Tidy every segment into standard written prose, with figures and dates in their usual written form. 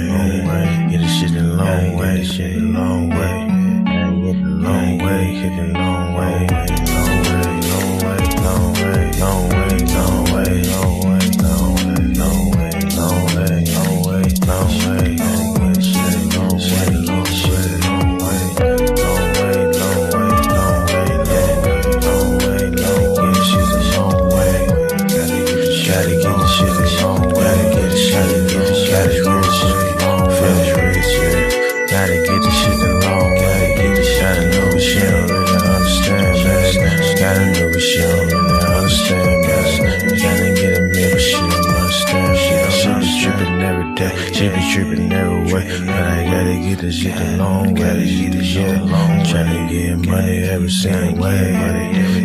Long way, get this shit a long way, shit a long way. Long way, hit it long way, long way, long way, long way, long way, long way, long way, long way, long way, long way, long way, long way, long way, shit long way, long shit long way, long way, long way, long way, long way, long way, shit a long way. Gotta get the shit a long way, gotta get the shit a long way, finish rich, yeah. Gotta get the shit a long way, gotta know what she don't really understand, man. Gotta know what she don't really understand, man. Gotta get a meal, but she don't understand. She be tripping every day, she be tripping every way. But I gotta get this shit a long way, yeah. Tryna get money every single way,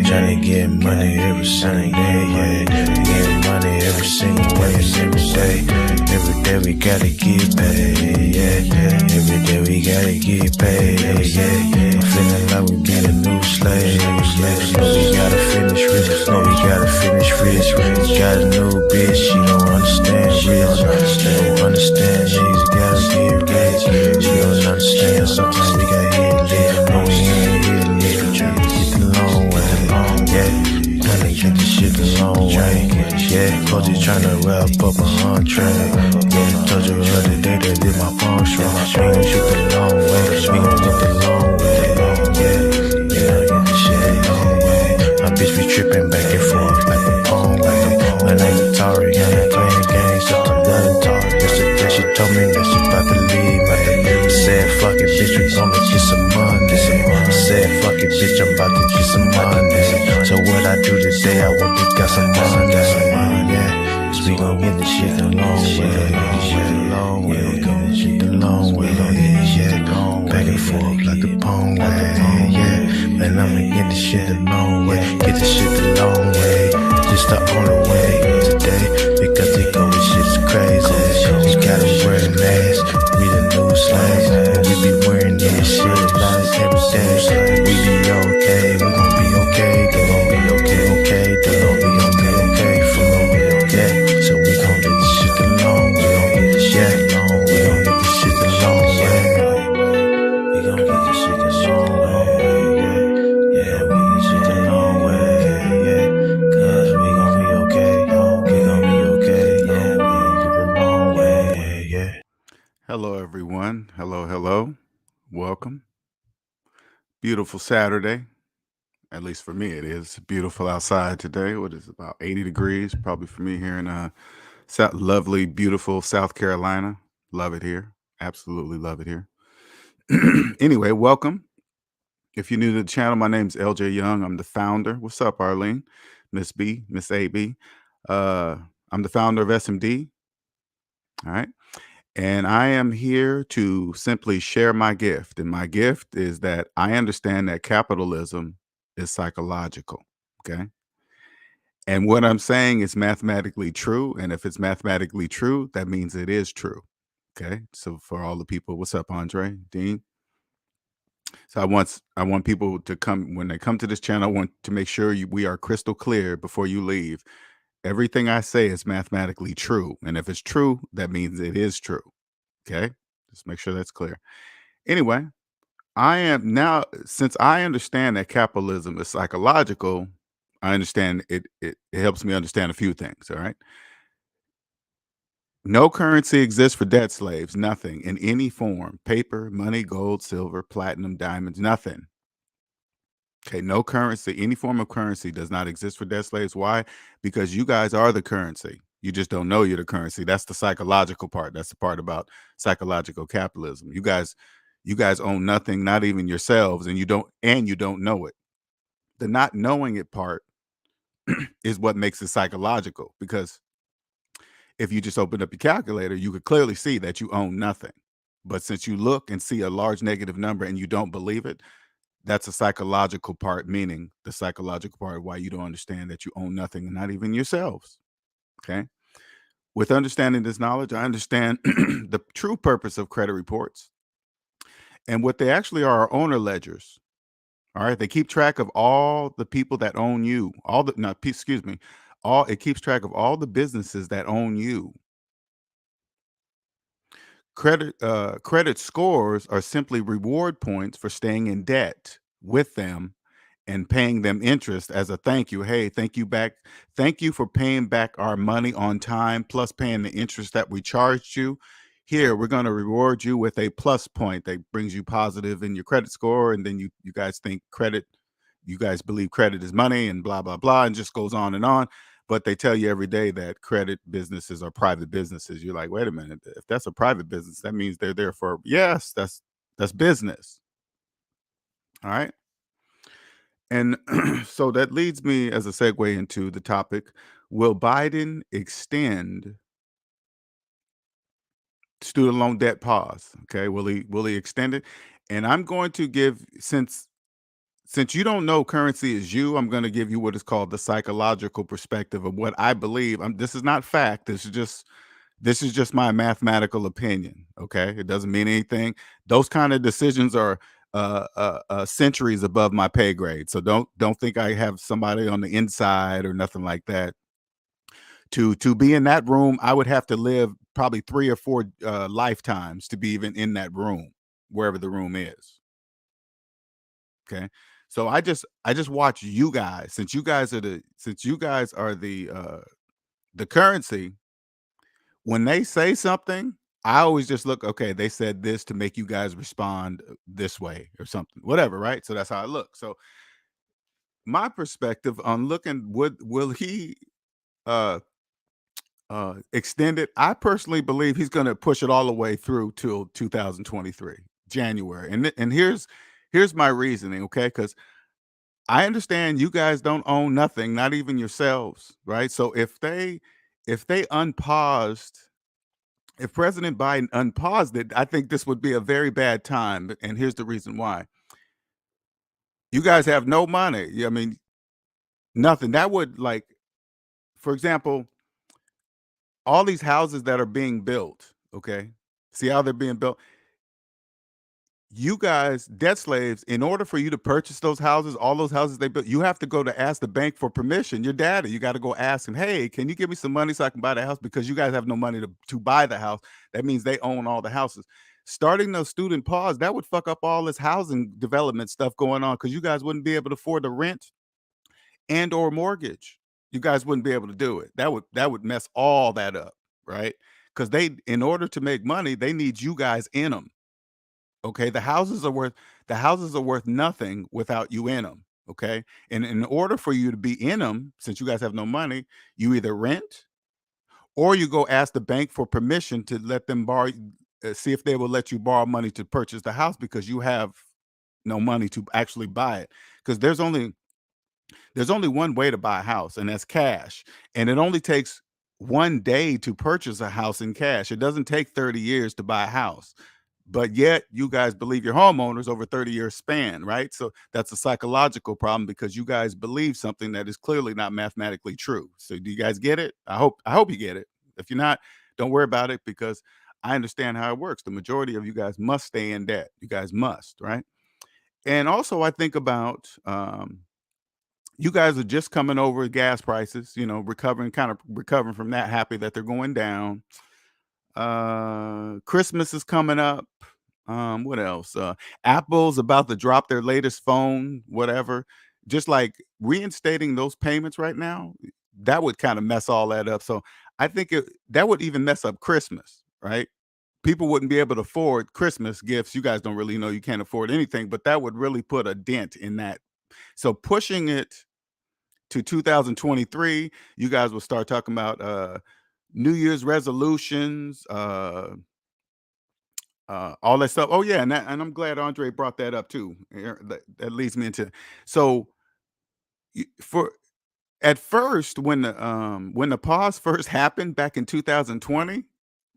tryna get money every single day, yeah. Get money every single way and every day. Every day we gotta get paid, yeah. Every day we gotta get paid, yeah. I'm feeling like we been a new slave, yeah. No, we gotta finish rich, no, we gotta finish rich. Got a new bitch, she don't understand rich. She don't understand, niggas gotta get rich. She don't understand, sometimes we got hit lit. No, we ain't hit lit, tryna get the long way, yeah. Tryna get the shit the long way, yeah. Coach is tryna wrap up a entree, yeah. Told you the other day that did my palm strong. We gon' shoot the long way, we gon' get the long way, yeah. Yeah, get the shit the long way. My bitch be tripping back and forth like a palm way. My name is Tari, I ain't playing games, just a nothing Tari. Yesterday she told me that she about to leave, man. Said fuck it, bitch, we gonna get some money. Said fuck it, bitch, I'm about to get some money. So what I do today, I want to get some money, yeah. Cause we gon' get the shit the long way, we gon' get the shit the long way, yeah. Back and forth like the palm way, yeah. Man, I'ma get the shit the long way, get the shit the long way. Just the only way today, because they go with shit's crazy. You gotta wear a mask, we the new slaves, and we be wearing this shit like every day. We be okay, we gon' be okay, they gon' be okay, they gon' be okay, for me, yeah. So we gon' get this shit the long way, we gon' get this shit the long way, we gon' get this shit the long way, yeah, we get this shit the long way, yeah, cause we gon' be okay, yeah, we gon' get the long way, yeah. Hello, everyone. Hello. Welcome. Beautiful Saturday. At least for me, it is beautiful outside today. What is it, about 80 degrees? Probably for me here in lovely, beautiful South Carolina. Love it here. Absolutely love it here. Anyway, welcome. If you're new to the channel, my name's LJ Young. I'm the founder. What's up, Arlene? Miss B, Miss AB. I'm the founder of SMD. All right. And I am here to simply share my gift. And my gift is that I understand that capitalism is psychological. Okay. And what I'm saying is mathematically true. And if it's mathematically true, that means it is true. Okay. So for all the people, what's up, Andre, Dean? So I want people to come, when they come to this channel, I want to make sure we are crystal clear before you leave. Everything I say is mathematically true. And if it's true, that means it is true. Okay. Just make sure that's clear. Anyway, I am now, since I understand that capitalism is psychological, I understand it helps me understand a few things. All right. No currency exists for debt slaves, nothing in any form, paper, money, gold, silver, platinum, diamonds, nothing. Okay, no currency, any form of currency does not exist for debt slaves. Why? Because you guys are the currency. You just don't know you're the currency. That's the psychological part. That's the part about psychological capitalism. You guys own nothing, not even yourselves, and you don't know it. The not knowing it part is what makes it psychological, because if you just open up your calculator, you could clearly see that you own nothing. But since you look and see a large negative number and you don't believe it, that's a psychological part, meaning the psychological part of why you don't understand that you own nothing, and not even yourselves. Okay. With understanding this knowledge, I understand the true purpose of credit reports. And what they actually are owner ledgers. All right. They keep track of all the people that own you, it keeps track of all the businesses that own you. Credit scores are simply reward points for staying in debt with them and paying them interest as a thank you. Hey, thank you back. Thank you for paying back our money on time, plus paying the interest that we charged you. Here, we're going to reward you with a plus point that brings you positive in your credit score. And then you guys think you guys believe credit is money and blah, blah, blah, and just goes on and on. But they tell you every day that credit businesses are private businesses. You're like, wait a minute, if that's a private business, that means they're there for, yes, that's business. All right. And so that leads me as a segue into the topic, will Biden extend student loan debt pause? Okay, will he extend it? And I'm going to give, since you don't know currency is you, I'm going to give you what is called the psychological perspective of what I believe. This is not fact. This is just my mathematical opinion. Okay, it doesn't mean anything. Those kind of decisions are centuries above my pay grade. So don't think I have somebody on the inside or nothing like that. To be in that room, I would have to live probably 3 or 4 lifetimes to be even in that room, wherever the room is. Okay. So I just watch you guys, since you guys are the currency. When they say something, I always just look, okay, they said this to make you guys respond this way or something, whatever, right? So that's how I look. So my perspective on looking, will he uh extend it? I personally believe he's going to push it all the way through till 2023 January. And here's my reasoning, okay? Because I understand you guys don't own nothing, not even yourselves, right? So if they unpaused, if President Biden unpaused it, I think this would be a very bad time. And here's the reason why. You guys have no money. I mean, nothing. That would, like, for example, all these houses that are being built, okay? See how they're being built? You guys, debt slaves, in order for you to purchase those houses, all those houses they built, you have to go to ask the bank for permission. Your daddy, you got to go ask him, hey, can you give me some money so I can buy the house? Because you guys have no money to buy the house. That means they own all the houses. Starting those student pause, that would fuck up all this housing development stuff going on, because you guys wouldn't be able to afford the rent and or mortgage. You guys wouldn't be able to do it. That would mess all that up, right? Because in order to make money, they need you guys in them. Okay, the houses are worth nothing without you in them. Okay, and in order for you to be in them, since you guys have no money, you either rent or you go ask the bank for permission to let them borrow, see if they will let you borrow money to purchase the house, because you have no money to actually buy it. Because there's only one way to buy a house, and that's cash. And it only takes 1 day to purchase a house in cash. It doesn't take 30 years to buy a house. But yet you guys believe your homeowners over 30-year span, right? So that's a psychological problem, because you guys believe something that is clearly not mathematically true. So do you guys get it? I hope you get it. If you're not, don't worry about it, because I understand how it works. The majority of you guys must stay in debt. You guys must, right? And also I think about you guys are just coming over gas prices, recovering from that, happy that they're going down. Christmas is coming up. What else? Apple's about to drop their latest phone, whatever. Just like reinstating those payments right now, that would kind of mess all that up. So I think that would even mess up Christmas, right? People wouldn't be able to afford Christmas gifts. You guys don't really know, you can't afford anything, but that would really put a dent in that. So pushing it to 2023, you guys will start talking about New Year's resolutions, all that stuff. Oh yeah, and I'm glad Andre brought that up too. That leads me into, so for at first, when the pause first happened back in 2020,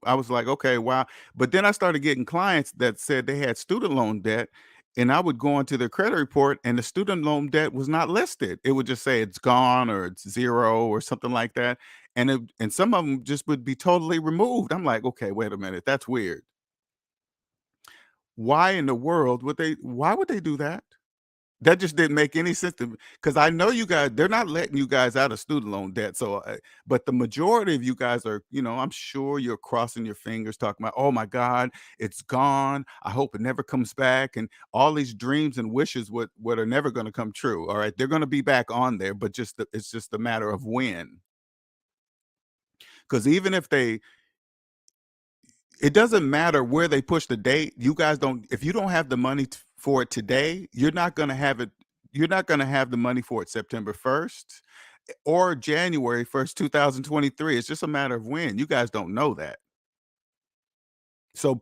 I was like, okay, wow. But then I started getting clients that said they had student loan debt, and I would go into their credit report, and the student loan debt was not listed. It would just say it's gone or it's zero or something like that, and some of them just would be totally removed. I'm like, okay, wait a minute, that's weird. Why in the world would they? Why would they do that? That just didn't make any sense to me because I know you guys, they're not letting you guys out of student loan debt. So, but the majority of you guys are, I'm sure you're crossing your fingers, talking about, oh my God, it's gone. I hope it never comes back. And all these dreams and wishes, what are never going to come true. All right. They're going to be back on there, but it's just a matter of when. Because even if it doesn't matter where they push the date. You guys don't, if you don't have the money for it today, you're not going to have it. You're not going to have the money for it September 1st or January 1st, 2023. It's just a matter of when. You guys don't know that. So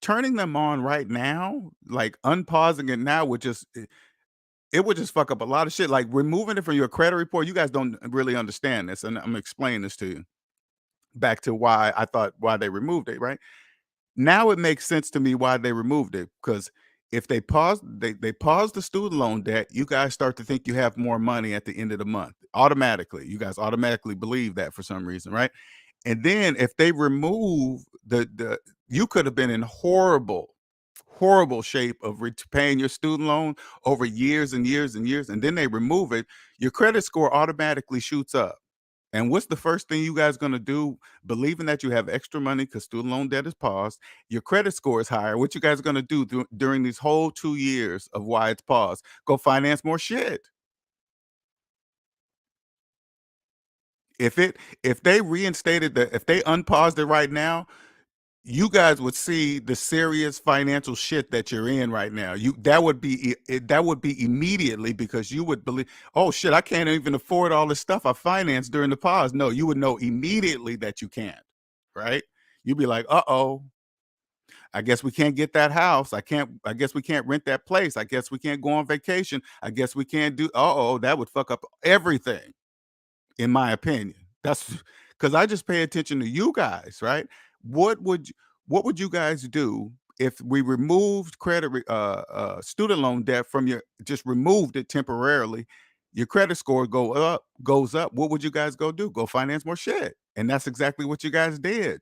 turning them on right now, like unpausing it now would just it would just fuck up a lot of shit. Like removing it from your credit report. You guys don't really understand this, and I'm gonna explain this to you. Back to why I thought why they removed it, right? Now it makes sense to me why they removed it, because if they pause the student loan debt, you guys start to think you have more money at the end of the month. Automatically. You guys automatically believe that for some reason, right? And then if they remove the you could have been in horrible shape of paying your student loan over years and years and years, and then they remove it, your credit score automatically shoots up. And what's the first thing you guys gonna do? Believing that you have extra money because student loan debt is paused, your credit score is higher. What you guys gonna do during these whole 2 years of why it's paused? Go finance more shit. If they reinstated if they unpaused it right now, you guys would see the serious financial shit that you're in right now. That would be immediately, because you would believe, oh shit, I can't even afford all this stuff I financed during the pause. No, you would know immediately that you can't, right? You'd be like, uh-oh, I guess we can't get that house. I guess we can't rent that place. I guess we can't go on vacation. I guess we can't do, uh-oh, that would fuck up everything, in my opinion. That's because I just pay attention to you guys, right? What would what would you guys do if we removed student loan debt from your, just removed it temporarily? Your credit score goes up. What would you guys go do? Go finance more shit. And that's exactly what you guys did.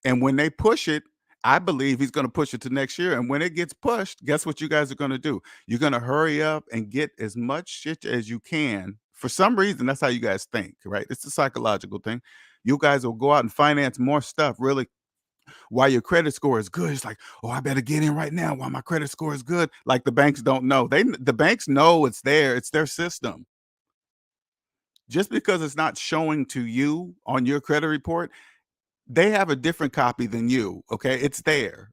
And when they push it, I believe he's going to push it to next year. And when it gets pushed, guess what you guys are going to do? You're going to hurry up and get as much shit as you can. For some reason, that's how you guys think, right? It's a psychological thing. You guys will go out and finance more stuff really while your credit score is good. It's like, oh, I better get in right now while my credit score is good. Like the banks don't know. The banks know it's there. It's their system. Just because it's not showing to you on your credit report, they have a different copy than you, okay? It's there.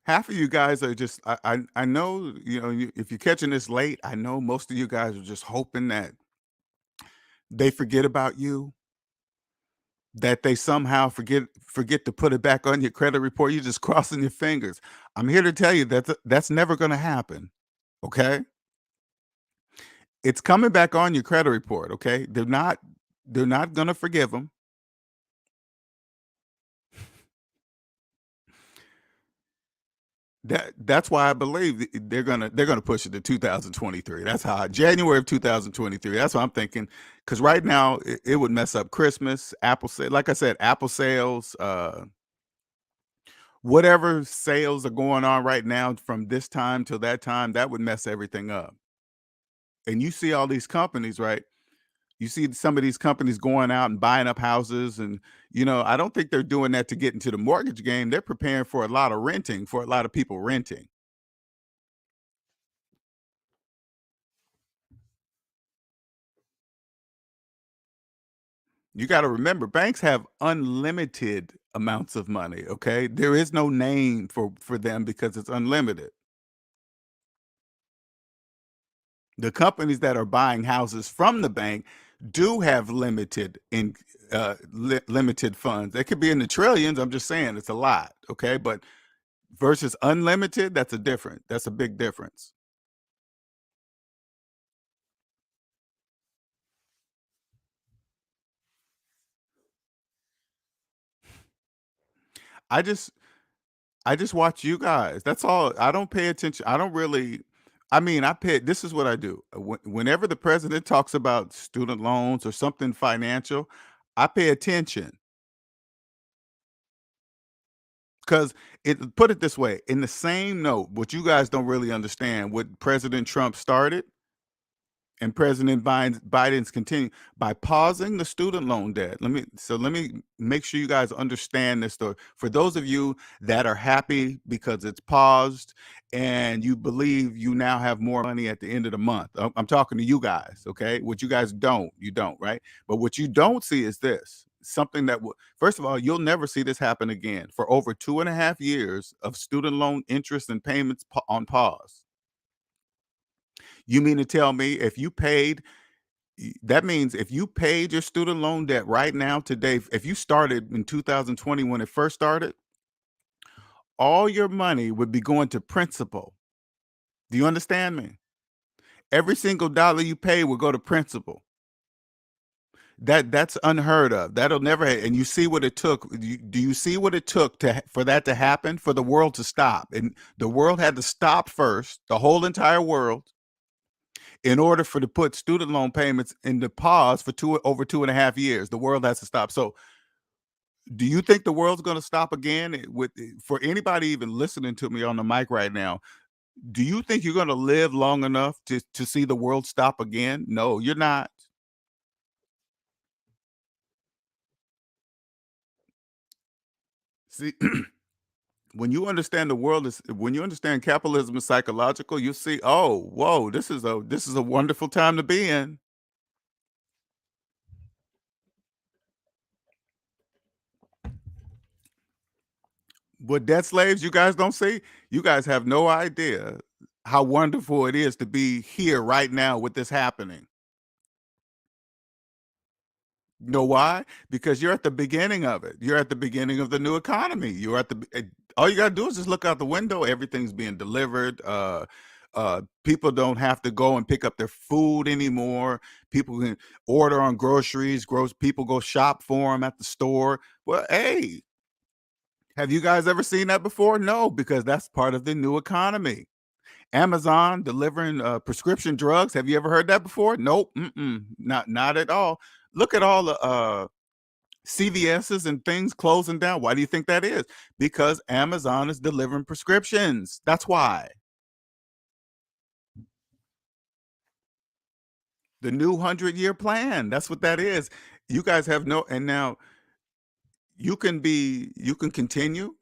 Half of you guys are just I know, if you're catching this late, I know most of you guys are just hoping that they forget about you, that they somehow forget to put it back on your credit report. You're just crossing your fingers. I'm here to tell you that that's never gonna happen, okay? It's coming back on your credit report, okay? They're not gonna forgive them. That's why I believe they're gonna push it to 2023. That's how January of 2023. That's what I'm thinking. Because right now it would mess up Christmas, Apple sale. Like I said, Apple sales, whatever sales are going on right now from this time till that time, that would mess everything up. And you see all these companies, right? You see some of these companies going out and buying up houses, and I don't think they're doing that to get into the mortgage game. They're preparing for a lot of renting, for a lot of people renting. You got to remember, banks have unlimited amounts of money, okay? There is no name for them because it's unlimited. The companies that are buying houses from the bank do have limited funds. They could be in the trillions. I'm just saying it's a lot, okay? But versus unlimited, that's a big difference. I just I just watch you guys. That's all. I don't pay attention. I don't really. I mean, this is what I do. Whenever the president talks about student loans or something financial, I pay attention because it put it this way, in the same note, what you guys don't really understand, what President Trump started and President Biden's continue by pausing the student loan debt. Let me make sure you guys understand this story. For those of you that are happy because it's paused and you believe you now have more money at the end of the month. I'm talking to you guys, okay? What you guys don't, you don't, right? But what you don't see is this. Something that will, first of all, you'll never see this happen again. For over 2.5 years of student loan interest and payments on pause. You mean to tell me if you paid that means if you paid your student loan debt right now today, if you started in 2020 when it first started, all your money would be going to principal. Do you understand me? Every single dollar you pay will go to principal. That's unheard of. That'll never. And you see what it took. Do you see what it took for that to happen? For the world to stop, and the world had to stop first. The whole entire world, in order for to put student loan payments into pause for over 2.5 years. The world has to stop. So do you think the world's going to stop again for anybody even listening to me on the mic right now? Do you think you're going to live long enough to see the world stop again? No, you're not. See, when you understand capitalism is psychological, you see, oh, whoa, this is a wonderful time to be in. What debt slaves you guys don't see, you guys have no idea how wonderful it is to be here right now with this happening. You know why? Because you're at the beginning of it. You're at the beginning of the new economy. You're at all you gotta do is just look out the window. Everything's being delivered. People don't have to go and pick up their food anymore. People can order on groceries. People go shop for them at the store. Well, hey, have you guys ever seen that before? No, because that's part of the new economy. Amazon delivering prescription drugs. Have you ever heard that before? Nope. Not at all. Look at all the CVS's and things closing down. Why do you think that is? Because Amazon is delivering prescriptions. That's why. The new 100-year plan. That's what that is. You guys have no, and now you can continue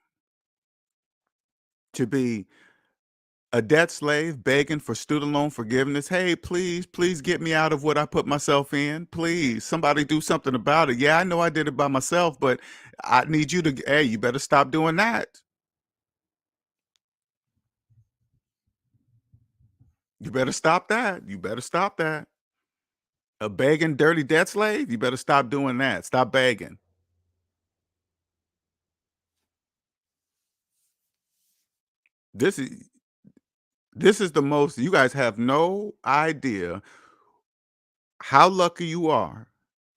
to be a debt slave begging for student loan forgiveness. Hey, please get me out of what I put myself in. Please, somebody do something about it. Yeah, I know I did it by myself, but I need you to, hey, you better stop doing that. You better stop that. You better stop that. A begging, dirty debt slave, you better stop doing that. Stop begging. This is this is the most, you guys have no idea how lucky you are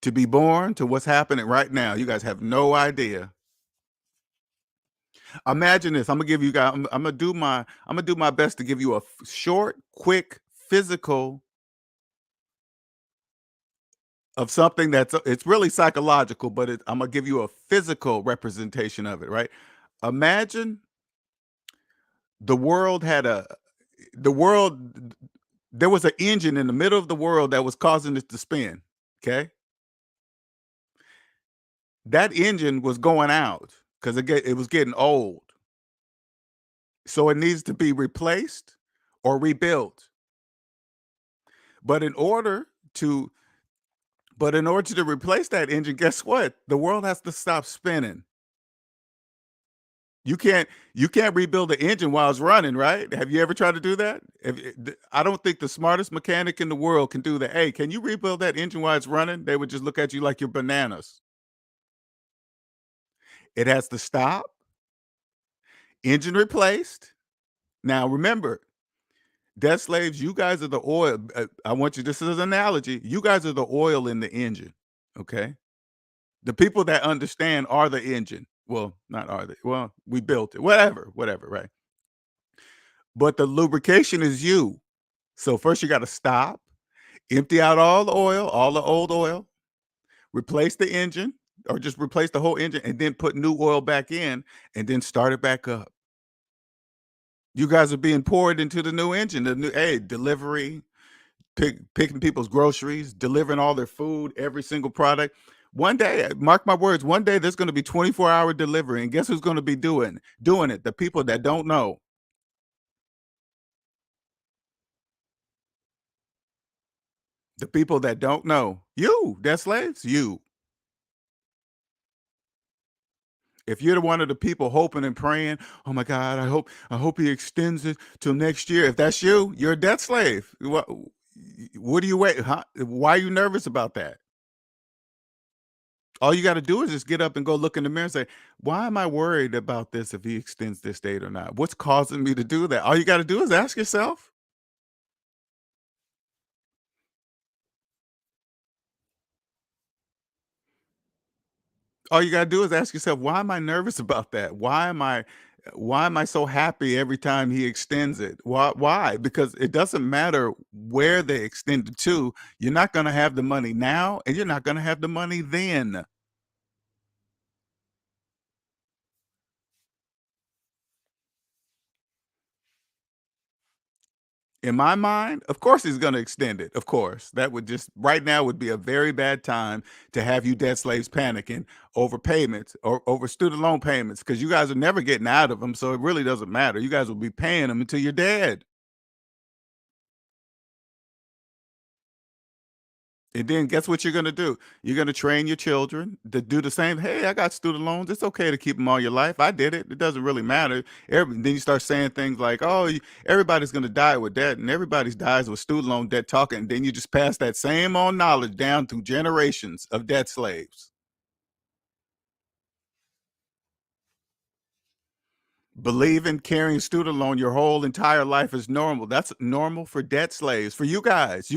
to be born to what's happening right now. You guys have no idea. Imagine this. I'm gonna give you guys. I'm gonna do my best to give you a short, quick, physical of something it's really psychological, but I'm gonna give you a physical representation of it. Right? Imagine the world had a the world. There was an engine in the middle of the world that was causing it to spin. Okay, that engine was going out because it was getting old, so it needs to be replaced or rebuilt. But in order to replace that engine, guess what? The world has to stop spinning. You can't rebuild the engine while it's running, right? Have you ever tried to do that? I don't think the smartest mechanic in the world can do that. Hey, can you rebuild that engine while it's running? They would just look at you like you're bananas. It has to stop, engine replaced. Now remember, debt slaves, you guys are the oil. I want you, this is an analogy. You guys are the oil in the engine. Okay. The people that understand are the engine. Well, not are they? Well, we built it. Whatever, right? But the lubrication is you. So first you got to stop, empty out all the oil, all the old oil, replace the engine or just replace the whole engine and then put new oil back in and then start it back up. You guys are being poured into the new engine, the new delivery, picking people's groceries, delivering all their food, every single product. One day, mark my words, one day there's going to be 24-hour delivery, and guess who's going to be doing it? The people that don't know. The people that don't know. You, debt slaves, you. If you're one of the people hoping and praying, oh my God, I hope he extends it till next year. If that's you, you're a debt slave. What do you wait? Huh? Why are you nervous about that? All you got to do is just get up and go look in the mirror and say, why am I worried about this if he extends this date or not? What's causing me to do that? All you got to do is ask yourself. All you got to do is ask yourself, why am I nervous about that? Why am I so happy every time he extends it? Why? Because it doesn't matter where they extend it to. You're not going to have the money now and you're not going to have the money then. In my mind, of course he's gonna extend it, of course. That would just right now would be a very bad time to have you debt slaves panicking over payments or over student loan payments because you guys are never getting out of them, so it really doesn't matter. You guys will be paying them until you're dead. And then guess what you're gonna do? You're gonna train your children to do the same. Hey, I got student loans. It's okay to keep them all your life. I did it. It doesn't really matter. Then you start saying things like, "Oh, everybody's gonna die with debt, and everybody dies with student loan debt." Talking, and then you just pass that same old knowledge down through generations of debt slaves. Believing carrying student loan your whole entire life is normal. That's normal for debt slaves. For you guys,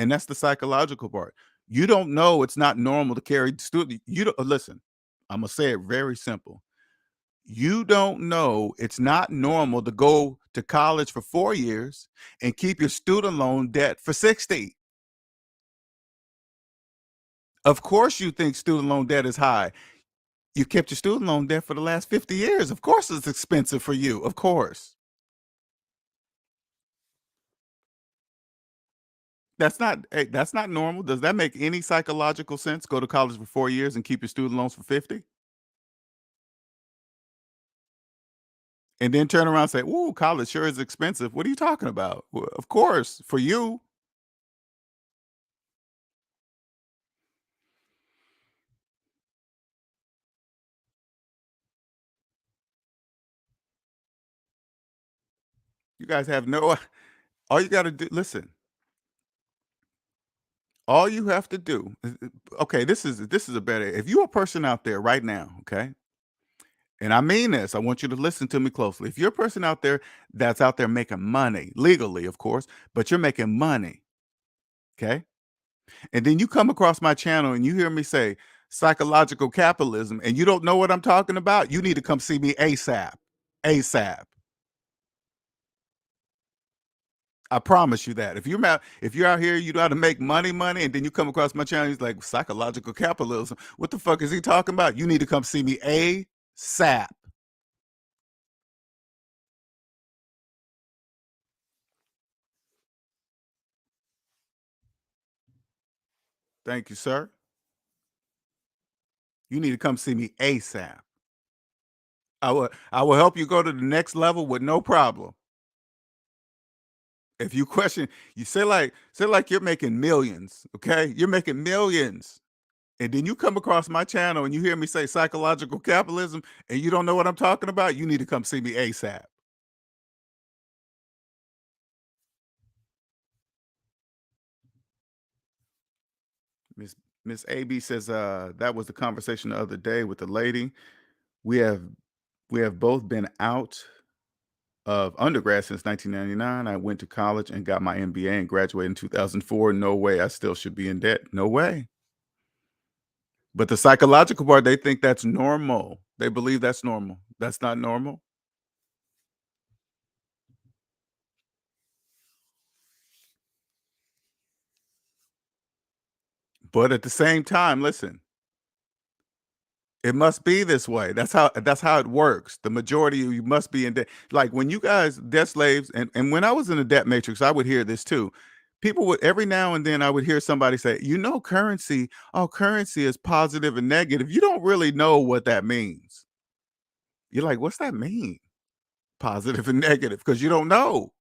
and that's the psychological part. You don't know it's not normal to carry student. You don't listen. I'm gonna say it very simple. You don't know it's not normal to go to college for 4 years and keep your student loan debt for 60. Of course, you think student loan debt is high. You kept your student loan debt for the last 50 years. Of course, it's expensive for you. Of course. That's not normal. Does that make any psychological sense? Go to college for 4 years and keep your student loans for 50? And then turn around and say, "Ooh, college sure is expensive." What are you talking about? Well, of course, for you, you guys have no all you gotta do listen, all you have to do okay, this is a better if you're a person out there right now, okay? And I mean this, I want you to listen to me closely. If you're a person out there that's out there making money, legally, of course, but you're making money, okay? And then you come across my channel and you hear me say psychological capitalism and you don't know what I'm talking about, you need to come see me ASAP. ASAP. I promise you that. If you're out here, you know how to make money, and then you come across my channel, he's like psychological capitalism. What the fuck is he talking about? You need to come see me ASAP. Thank you, sir. You need to come see me ASAP. I will help you go to the next level with no problem. If you question, you say like you're making millions, okay? You're making millions. And then you come across my channel and you hear me say psychological capitalism and you don't know what I'm talking about, you need to come see me ASAP. Miss Miss AB says, that was the conversation the other day with the lady. We have we have both been out of undergrad since 1999. I went to college and got my MBA and graduated in 2004. No way I still should be in debt. No way. But the psychological part, they think that's normal. They believe that's normal. That's not normal. But at the same time, listen, it must be this way. That's how it works. The majority of you must be in debt. Like when you guys debt slaves, and when I was in the debt matrix, I would hear this too. People would every now and then I would hear somebody say, currency, oh, currency is positive and negative. You don't really know what that means. You're like, what's that mean? Positive and negative, because you don't know.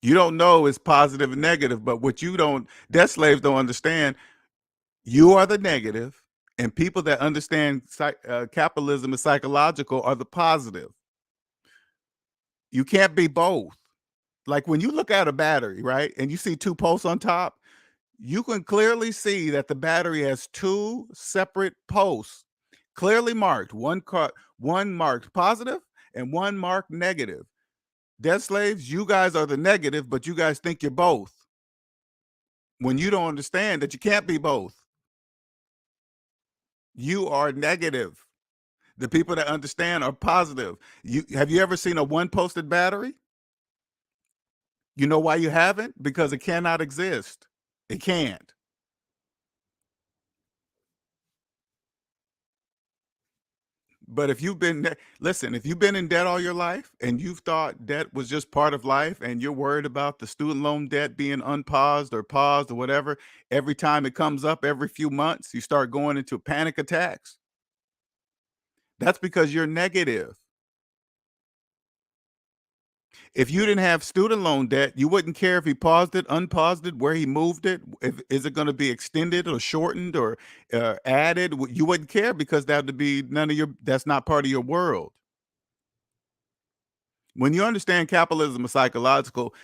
You don't know it's positive and negative, but what you don't, debt slaves don't understand. You are the negative, and people that understand capitalism is psychological are the positive. You can't be both. Like when you look at a battery, right, and you see two posts on top, you can clearly see that the battery has two separate posts, clearly marked. One marked positive and one marked negative. Debt slaves, you guys are the negative, but you guys think you're both. When you don't understand that you can't be both, you are negative. The people that understand are positive. Have you ever seen a one posted battery? You know why you haven't? Because it cannot exist. It can't. But if you've been listen, if you've been in debt all your life and you've thought debt was just part of life and you're worried about the student loan debt being unpaused or paused or whatever, every time it comes up every few months, you start going into panic attacks. That's because you're negative. If you didn't have student loan debt, you wouldn't care if he paused it, unpaused it, where he moved it. If is it going to be extended or shortened or added? You wouldn't care because that would be none of your. That's not part of your world. When you understand capitalism is psychological,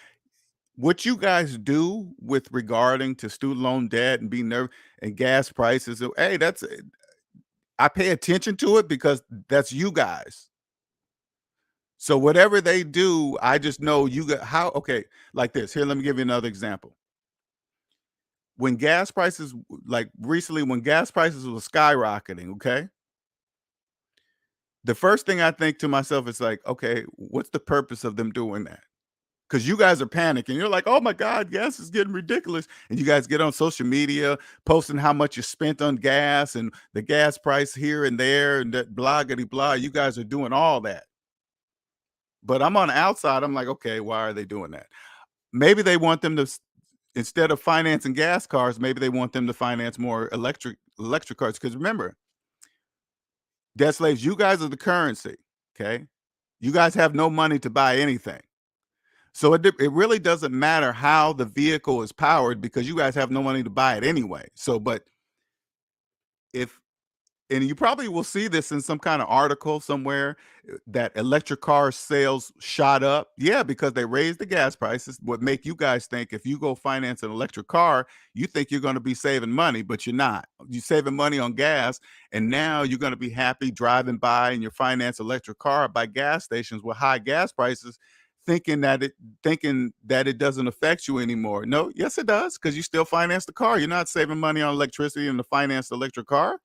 what you guys do with regarding to student loan debt and being nervous and gas prices, hey, that's I pay attention to it because that's you guys. So whatever they do, I just know you got how okay, like this. Here, let me give you another example. When gas prices like recently when gas prices was skyrocketing, okay? The first thing I think to myself is like, okay, what's the purpose of them doing that? Because you guys are panicking. You're like, oh my God, gas is getting ridiculous. And you guys get on social media posting how much you spent on gas and the gas price here and there and that blah, blah. You guys are doing all that. But I'm on the outside. I'm like, okay, why are they doing that? Maybe they want them to instead of financing gas cars, maybe they want them to finance more electric cars. Because remember, debt slaves, you guys are the currency. Okay. You guys have no money to buy anything. So it really doesn't matter how the vehicle is powered because you guys have no money to buy it anyway. So, but if and you probably will see this in some kind of article somewhere that electric car sales shot up. Yeah, because they raised the gas prices. What make you guys think if you go finance an electric car, you think you're going to be saving money, but you're not. You're saving money on gas, and now you're going to be happy driving by in your finance electric car by gas stations with high gas prices, thinking that it doesn't affect you anymore. No, yes, it does, because you still finance the car. You're not saving money on electricity in the finance electric car.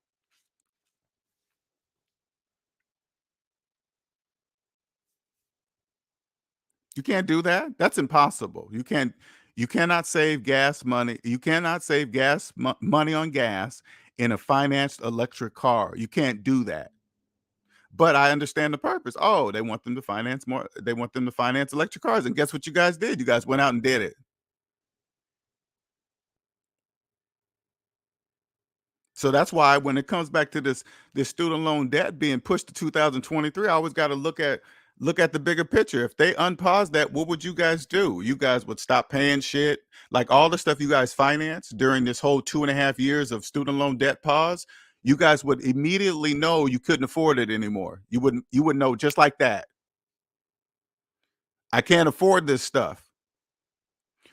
You can't do that. That's impossible. You cannot save gas money. You cannot save money on gas in a financed electric car. You can't do that. But I understand the purpose. Oh, they want them to finance more. They want them to finance electric cars. And guess what you guys did? You guys went out and did it. So that's why when it comes back to this student loan debt being pushed to 2023, I always got to look at the bigger picture. If they unpause that, what would you guys do? You guys would stop paying shit, like all the stuff you guys financed during this whole 2.5 years of student loan debt pause. You guys would immediately know you couldn't afford it anymore. You would know just like that. I can't afford this stuff,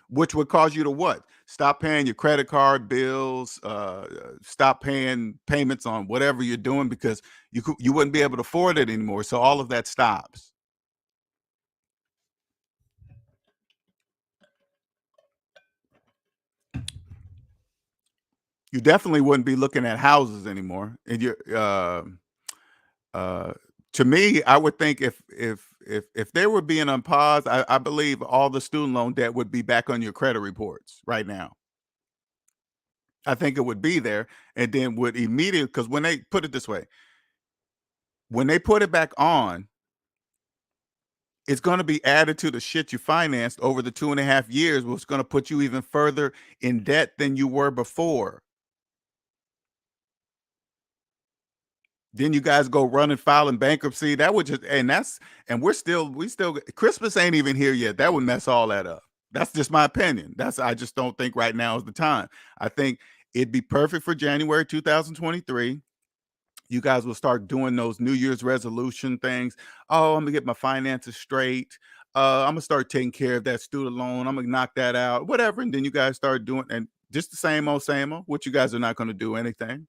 which would cause you to what? Stop paying your credit card bills, stop paying payments on whatever you're doing because you wouldn't be able to afford it anymore. So all of that stops. You definitely wouldn't be looking at houses anymore. And you're uh, to me, I would think if they were being unpaused, I believe all the student loan debt would be back on your credit reports right now. I think it would be there, and then would immediately, because when they put it this way, when they put it back on, it's going to be added to the shit you financed over the 2.5 years, which is going to put you even further in debt than you were before. Then you guys go run and file in bankruptcy. That would just, and we still, Christmas ain't even here yet. That would mess all that up. That's just my opinion. I just don't think right now is the time. I think it'd be perfect for January 2023. You guys will start doing those New Year's resolution things. Oh, I'm gonna get my finances straight. I'm gonna start taking care of that student loan. I'm gonna knock that out, whatever. And then you guys start doing, and just the same old, which you guys are not gonna do anything.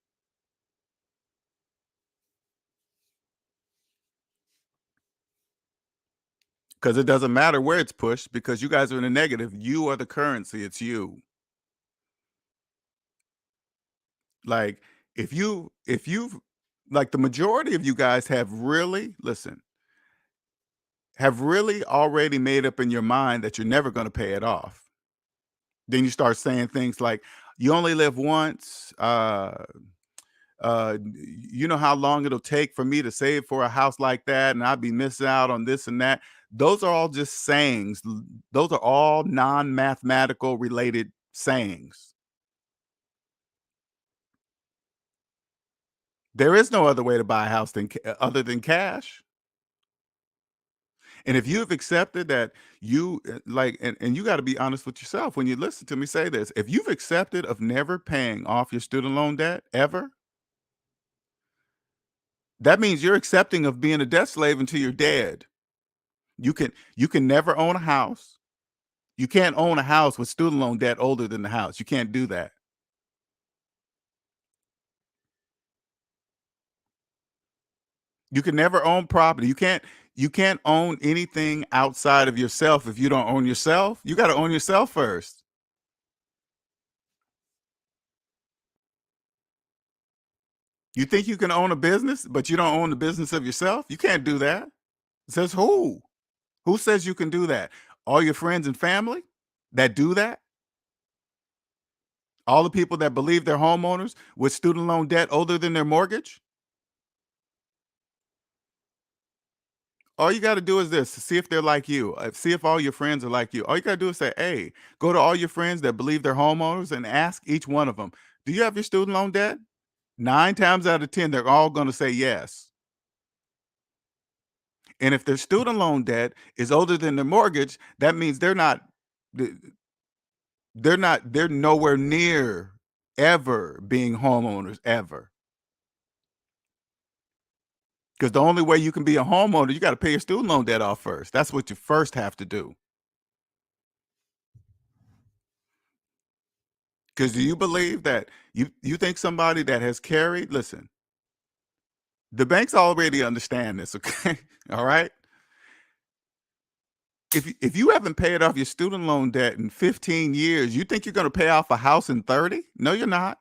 Because it doesn't matter where it's pushed, because you guys are in a negative. You are the currency. It's you. Like, if you've like, the majority of you guys have really already made up in your mind that you're never going to pay it off. Then you start saying things like, you only live once. You know how long it'll take for me to save for a house like that, and I'd be missing out on this and that. Those are all just sayings. Those are all non-mathematical related sayings. There is no other way to buy a house other than cash. And if you've accepted that, and you got to be honest with yourself when you listen to me say this. If you've accepted of never paying off your student loan debt ever, that means you're accepting of being a debt slave until you're dead. You can never own a house. You can't own a house with student loan debt older than the house. You can't do that. You can never own property. You can't own anything outside of yourself if you don't own yourself. You got to own yourself first. You think you can own a business, but you don't own the business of yourself? You can't do that. It says who? Who says you can do that? All your friends and family that do that? All the people that believe they're homeowners with student loan debt older than their mortgage? All you got to do is this to see if they're like you. See if all your friends are like you. All you got to do is say, hey, go to all your friends that believe they're homeowners and ask each one of them, do you have your student loan debt? 9 times out of 10, they're all going to say yes. And if their student loan debt is older than their mortgage, that means they're nowhere near ever being homeowners ever. Because the only way you can be a homeowner, you got to pay your student loan debt off first. That's what you first have to do. Because do you believe that you think somebody that has carried, listen, the banks already understand this, okay? All right. If you haven't paid off your student loan debt in 15 years, you think you're going to pay off a house in 30? No, you're not.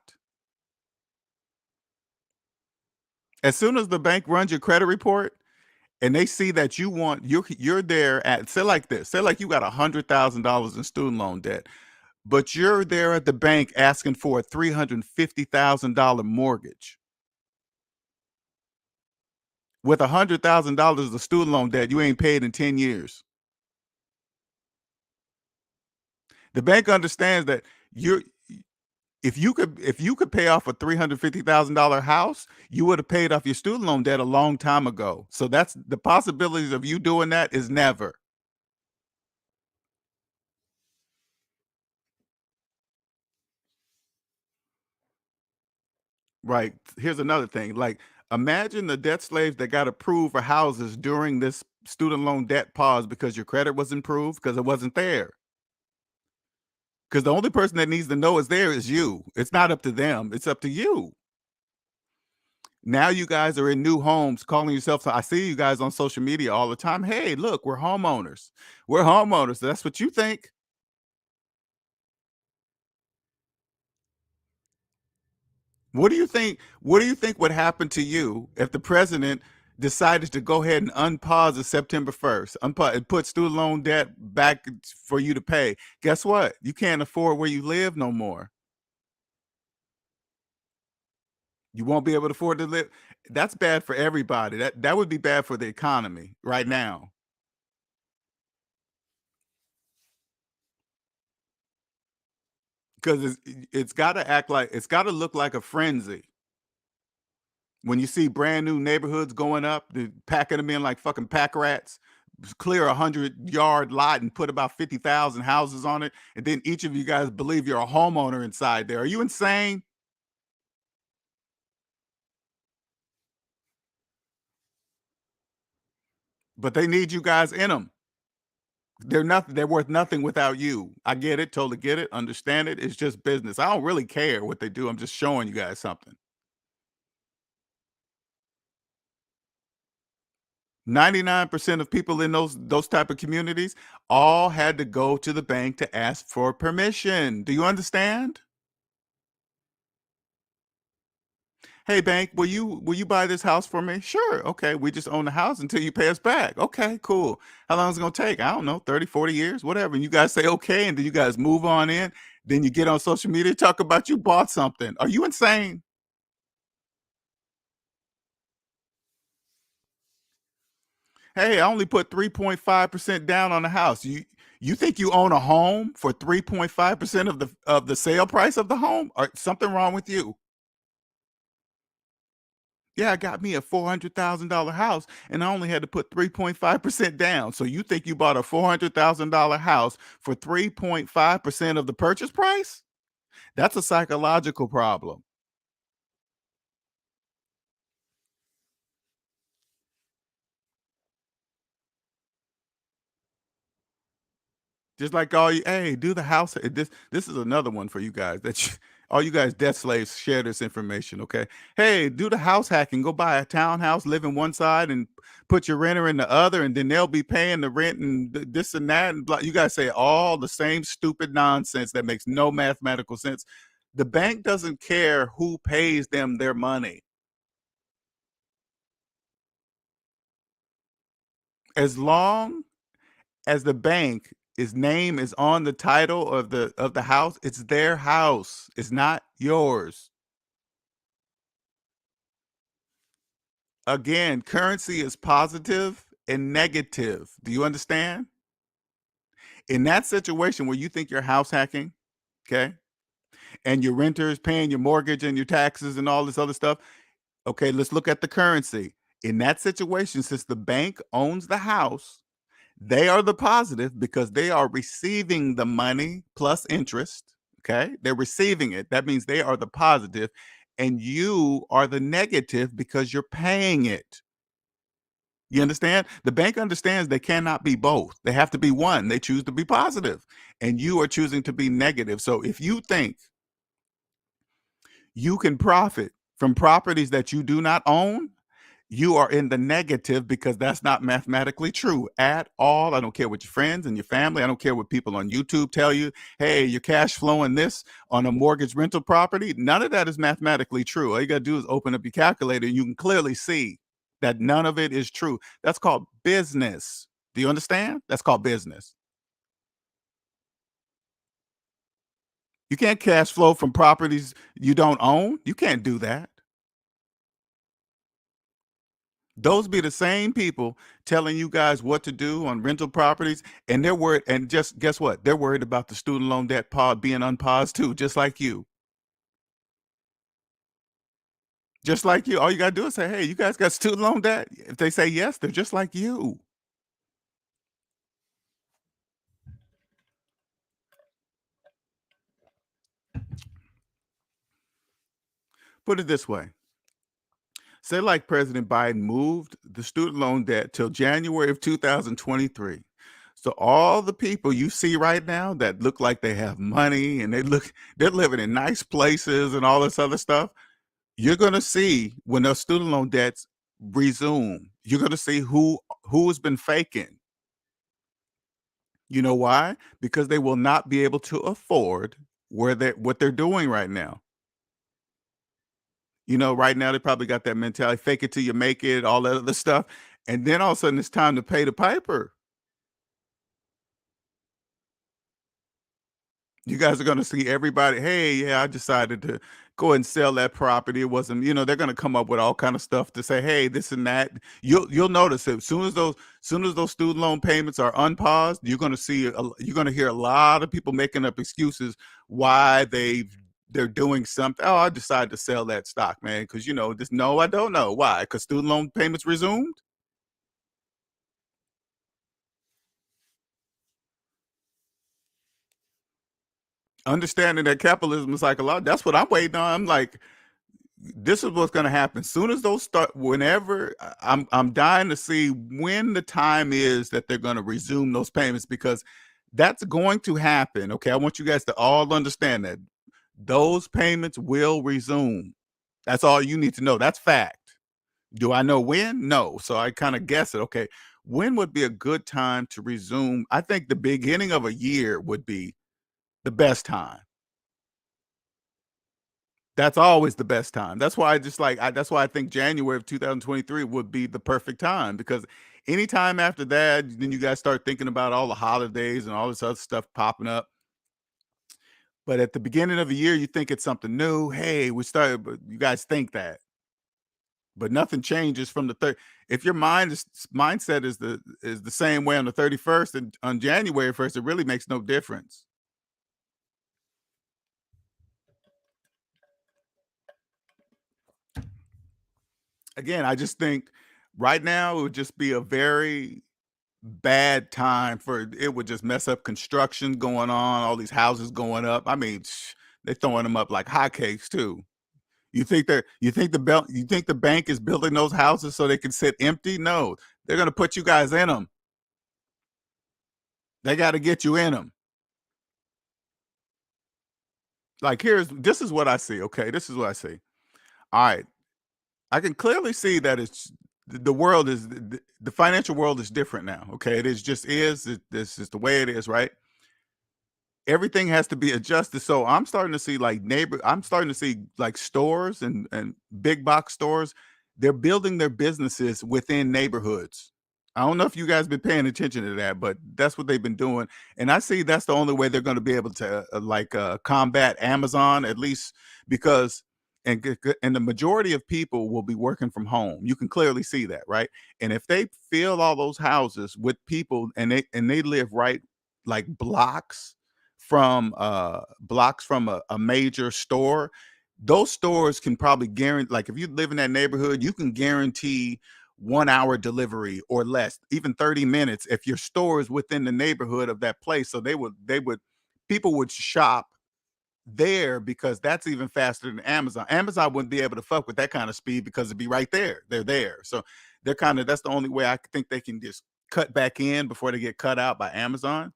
As soon as the bank runs your credit report and they see that you're there at, say like this, say like you got $100,000 in student loan debt, but you're there at the bank asking for a $350,000 mortgage with $100,000 of student loan debt you ain't paid in 10 years. The bank understands that you're if you could pay off a $350,000 house, you would have paid off your student loan debt a long time ago. So that's the possibilities of you doing that is never. Right. Here's another thing. Like, imagine the debt slaves that got approved for houses during this student loan debt pause because your credit was improved because it wasn't there. Because the only person that needs to know is there is you. It's not up to them. It's up to you. Now you guys are in new homes calling yourself. I see you guys on social media all the time. Hey, look, we're homeowners. We're homeowners. That's what you think. What do you think would happen to you if the president decided to go ahead and unpause the September 1st, and put student loan debt back for you to pay? Guess what? You can't afford where you live no more. You won't be able to afford to live. That's bad for everybody. That would be bad for the economy right now. Because it's gotta act like it's gotta look like a frenzy. When you see brand new neighborhoods going up, the packing them in like fucking pack rats, clear 100-yard lot and put about 50,000 houses on it, and then each of you guys believe you're a homeowner inside there. Are you insane? But they need you guys in them. They're nothing. They're worth nothing without you. I get it, totally get it, understand it. It's just business. I don't really care what they do. I'm just showing you guys something. 99% of people in those type of communities all had to go to the bank to ask for permission. Do you understand? Hey bank, will you buy this house for me? Sure. Okay. We just own the house until you pay us back. Okay, cool. How long is it gonna take? I don't know, 30, 40 years, whatever. And you guys say okay, and then you guys move on in. Then you get on social media, talk about you bought something. Are you insane? Hey, I only put 3.5% down on the house. You think you own a home for 3.5% of the sale price of the home? Or something wrong with you? Yeah, I got me a $400,000 house and I only had to put 3.5% down. So you think you bought a $400,000 house for 3.5% of the purchase price? That's a psychological problem. Just like all you, hey, do the house. This is another one for you guys all you guys debt slaves share this information. Okay, hey, do the house hacking. Go buy a townhouse, live in one side, and put your renter in the other, and then they'll be paying the rent and this and that. And blah. You guys say all the same stupid nonsense that makes no mathematical sense. The bank doesn't care who pays them their money as long as the bank his name is on the title of the house, it's their house. It's not yours. Again, currency is positive and negative. Do you understand? In that situation where you think you're house hacking, okay, and your renter is paying your mortgage and your taxes and all this other stuff, okay, let's look at the currency. In that situation, since the bank owns the house, they are the positive because they are receiving the money plus interest. Okay. They're receiving it. That means they are the positive, and you are the negative because you're paying it. You understand? The bank understands they cannot be both. They have to be one. They choose to be positive, and you are choosing to be negative. So if you think you can profit from properties that you do not own, you are in the negative because that's not mathematically true at all. I don't care what your friends and your family, I don't care what people on YouTube tell you. Hey, you're cash flowing this on a mortgage rental property. None of that is mathematically true. All you got to do is open up your calculator and you can clearly see that none of it is true. That's called business. Do you understand? That's called business. You can't cash flow from properties you don't own. You can't do that. Those be the same people telling you guys what to do on rental properties, and they're worried. And just guess what? They're worried about the student loan debt pod being unpaused too, just like you. Just like you. All you gotta do is say, "Hey, you guys got student loan debt?" If they say yes, they're just like you. Put it this way: say, like President Biden moved the student loan debt till January of 2023. So all the people you see right now that look like they have money and they're living in nice places and all this other stuff, you're going to see when those student loan debts resume, you're going to see who's been faking. You know why? Because they will not be able to afford where they what they're doing right now. Right now they probably got that mentality, fake it till you make it, all that other stuff. And then all of a sudden it's time to pay the piper. You guys are going to see everybody, hey, yeah, I decided to go ahead and sell that property. It wasn't, they're going to come up with all kind of stuff to say, hey, this and that. You'll notice it. As soon as those student loan payments are unpaused, you're going to hear a lot of people making up excuses why they're doing something. Oh, I decided to sell that stock, man, because just no, I don't know why. Because student loan payments resumed. Understanding that capitalism is like a lot. That's what I'm waiting on. I'm like, this is what's going to happen. Soon as those start, whenever I'm dying to see when the time is that they're going to resume those payments, because that's going to happen. Okay, I want you guys to all understand that those payments will resume. That's all you need to know. That's fact. Do I know when? No. So I kind of guess it. Okay, when would be a good time to resume? I think the beginning of a year would be the best time. That's always the best time. That's why that's why I think January of 2023 would be the perfect time, because anytime after that, then you guys start thinking about all the holidays and all this other stuff popping up. But at the beginning of the year, you think it's something new. Hey, we started, but you guys think that. But nothing changes from the third. If your mindset is the same way on the 31st and on January 1st, it really makes no difference. Again, I just think right now it would just be a very bad time for it. Would just mess up construction going on, all these houses going up. I mean, they're throwing them up like hotcakes too. You think the bank is building those houses so they can sit empty? No, they're going to put you guys in them. They got to get you in them. Like, this is what I see. Okay, this is what I see. All right, I can clearly see that the world is the financial world is different now. Okay, it is just is. This is the way it is, right? Everything has to be adjusted. So I'm starting to see like stores and big box stores. They're building their businesses within neighborhoods. I don't know if you guys been paying attention to that, but that's what they've been doing. And I see that's the only way they're going to be able to combat Amazon, at least because and the majority of people will be working from home. You can clearly see that, right? And if they fill all those houses with people and they live right like blocks from a major store, those stores can probably guarantee, like if you live in that neighborhood, you can guarantee 1 hour delivery or less, even 30 minutes if your store is within the neighborhood of that place. So they would people would shop there because that's even faster than Amazon. Amazon wouldn't be able to fuck with that kind of speed because it'd be right there. They're there. So that's the only way I think they can just cut back in before they get cut out by Amazon.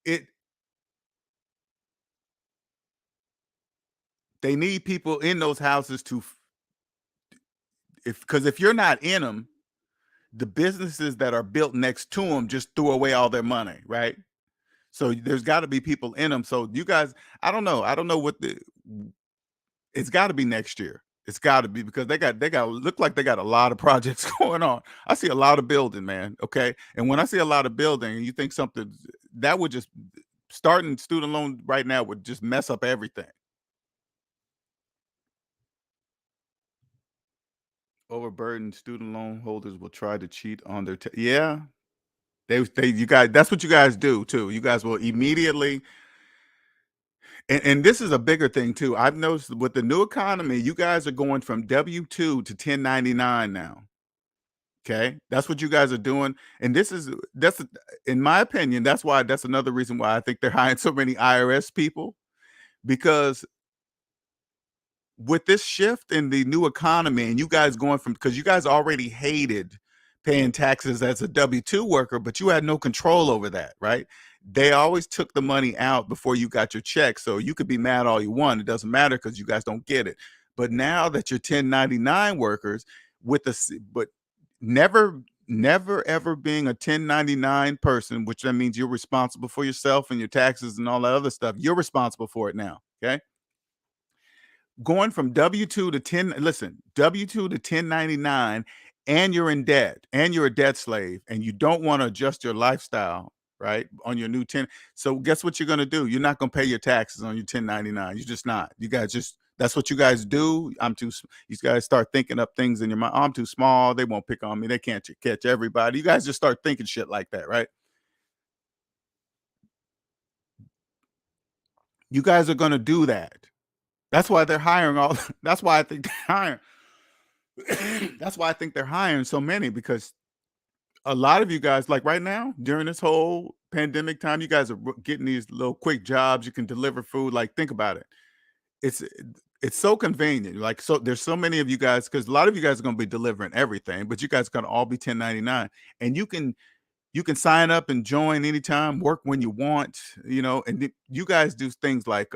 It They need people in those houses if you're not in them, the businesses that are built next to them just threw away all their money, right? So there's got to be people in them. So you guys, I don't know what it's got to be next year. It's got to be because they got look like they got a lot of projects going on. I see a lot of building, man. Okay, and when I see a lot of building, you think something that would just starting student loan right now would just mess up everything. Overburdened student loan holders will try to cheat on their yeah. You guys, that's what you guys do too. You guys will immediately, and this is a bigger thing too. I've noticed with the new economy, you guys are going from W-2 to 1099 now. Okay, that's what you guys are doing, and that's in my opinion. That's another reason why I think they're hiring so many IRS people, because with this shift in the new economy and you guys going from, because you guys already hated paying taxes as a W-2 worker, but you had no control over that, right? They always took the money out before you got your check. So you could be mad all you want. It doesn't matter because you guys don't get it. But now that you're 1099 workers but never ever being a 1099 person, which that means you're responsible for yourself and your taxes and all that other stuff. You're responsible for it now. Okay, going from W-2 to 10, listen, W-2 to 1099, and you're in debt and you're a debt slave and you don't want to adjust your lifestyle. right? On your new 10. So guess what you're gonna do? You're not gonna pay your taxes on your 1099. You're just not. You guys just that's what you guys do. You guys start thinking up things in your mind. Oh, I'm too small. They won't pick on me. They can't catch everybody. You guys just start thinking shit like that, right? You guys are gonna do that. That's why they're hiring all. That's why I think they're hiring. That's why I think they're hiring so many because a lot of you guys, like right now, during this whole pandemic time, you guys are getting these little quick jobs. You can deliver food. Like, think about it. It's it's so convenient. Like, so there's so many of you guys because a lot of you guys are going to be delivering everything, but you guys are going to all be 1099, and you can sign up and join anytime, work when you want, and you guys do things like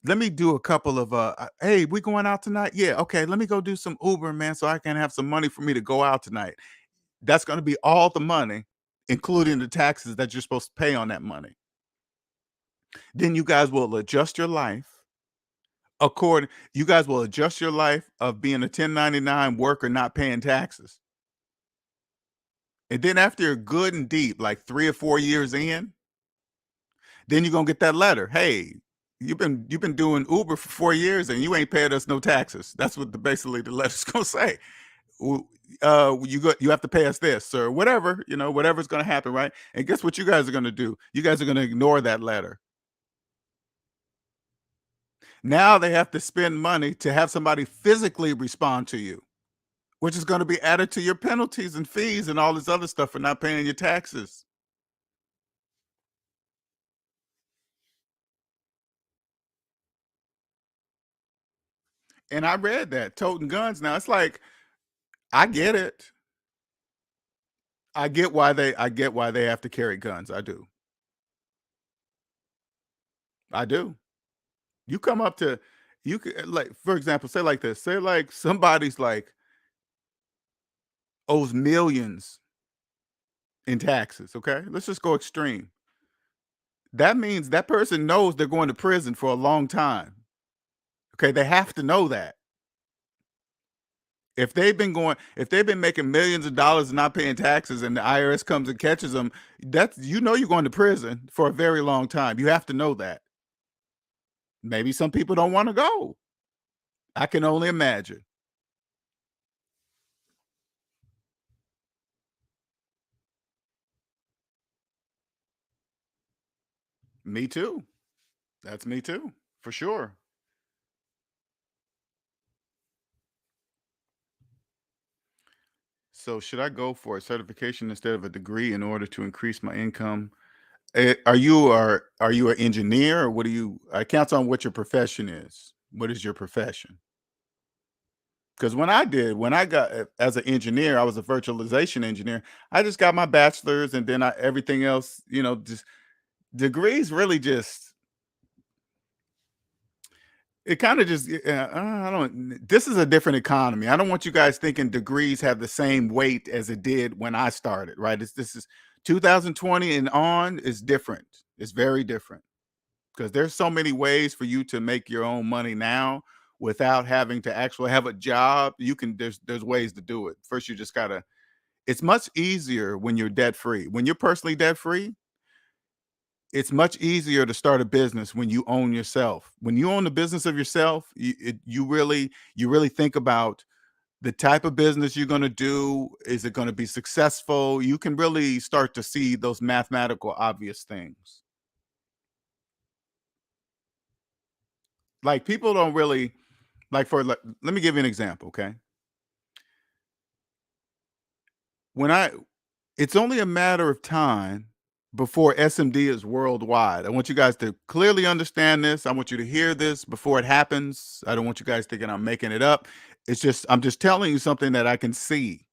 let me do a couple of hey, we going out tonight? Yeah, okay, let me go do some Uber, man, so I can have some money for me to go out tonight. That's gonna be all the money, including the taxes that you're supposed to pay on that money. Then you guys will adjust your life of being a 1099 worker not paying taxes. And then after you're good and deep, like 3 or 4 years in, then you're gonna get that letter. Hey, you've been doing Uber for 4 years and you ain't paid us no taxes. That's what basically the letter's gonna say. You have to pay us this or whatever, whatever's going to happen, right? And guess what you guys are going to do? You guys are going to ignore that letter. Now they have to spend money to have somebody physically respond to you, which is going to be added to your penalties and fees and all this other stuff for not paying your taxes. And I read that toting guns. Now it's like I get it. I get why they have to carry guns. I do. I do. You come up to you could like for example, say like this. Say like somebody's like owes millions in taxes, okay? Let's just go extreme. That means that person knows they're going to prison for a long time. Okay, they have to know that. If they've been making millions of dollars and not paying taxes and the IRS comes and catches them, that's you're going to prison for a very long time. You have to know that. Maybe some people don't want to go. I can only imagine. Me too. That's me too, for sure. So should I go for a certification instead of a degree in order to increase my income? Are you an engineer or what do you I counts on what your profession is. What is your profession? Because when I got as an engineer, I was a virtualization engineer. I just got my bachelor's and then everything else, just degrees really just it kind of just I don't this is a different economy. I don't want you guys thinking degrees have the same weight as it did when I started, right? This is 2020 and on is different. It's very different. Because there's so many ways for you to make your own money now without having to actually have a job. There's ways to do it. First, you just gotta. It's much easier when you're debt free. When you're personally debt free, it's much easier to start a business when you own yourself. When you own the business of yourself, you really think about the type of business you're going to do. Is it going to be successful? You can really start to see those mathematical obvious things. Like people don't really let me give you an example, okay? When I It's only a matter of time before SMD is worldwide. I want you guys to clearly understand this. I want you to hear this before it happens. I don't want you guys thinking I'm making it up. I'm just telling you something that I can see.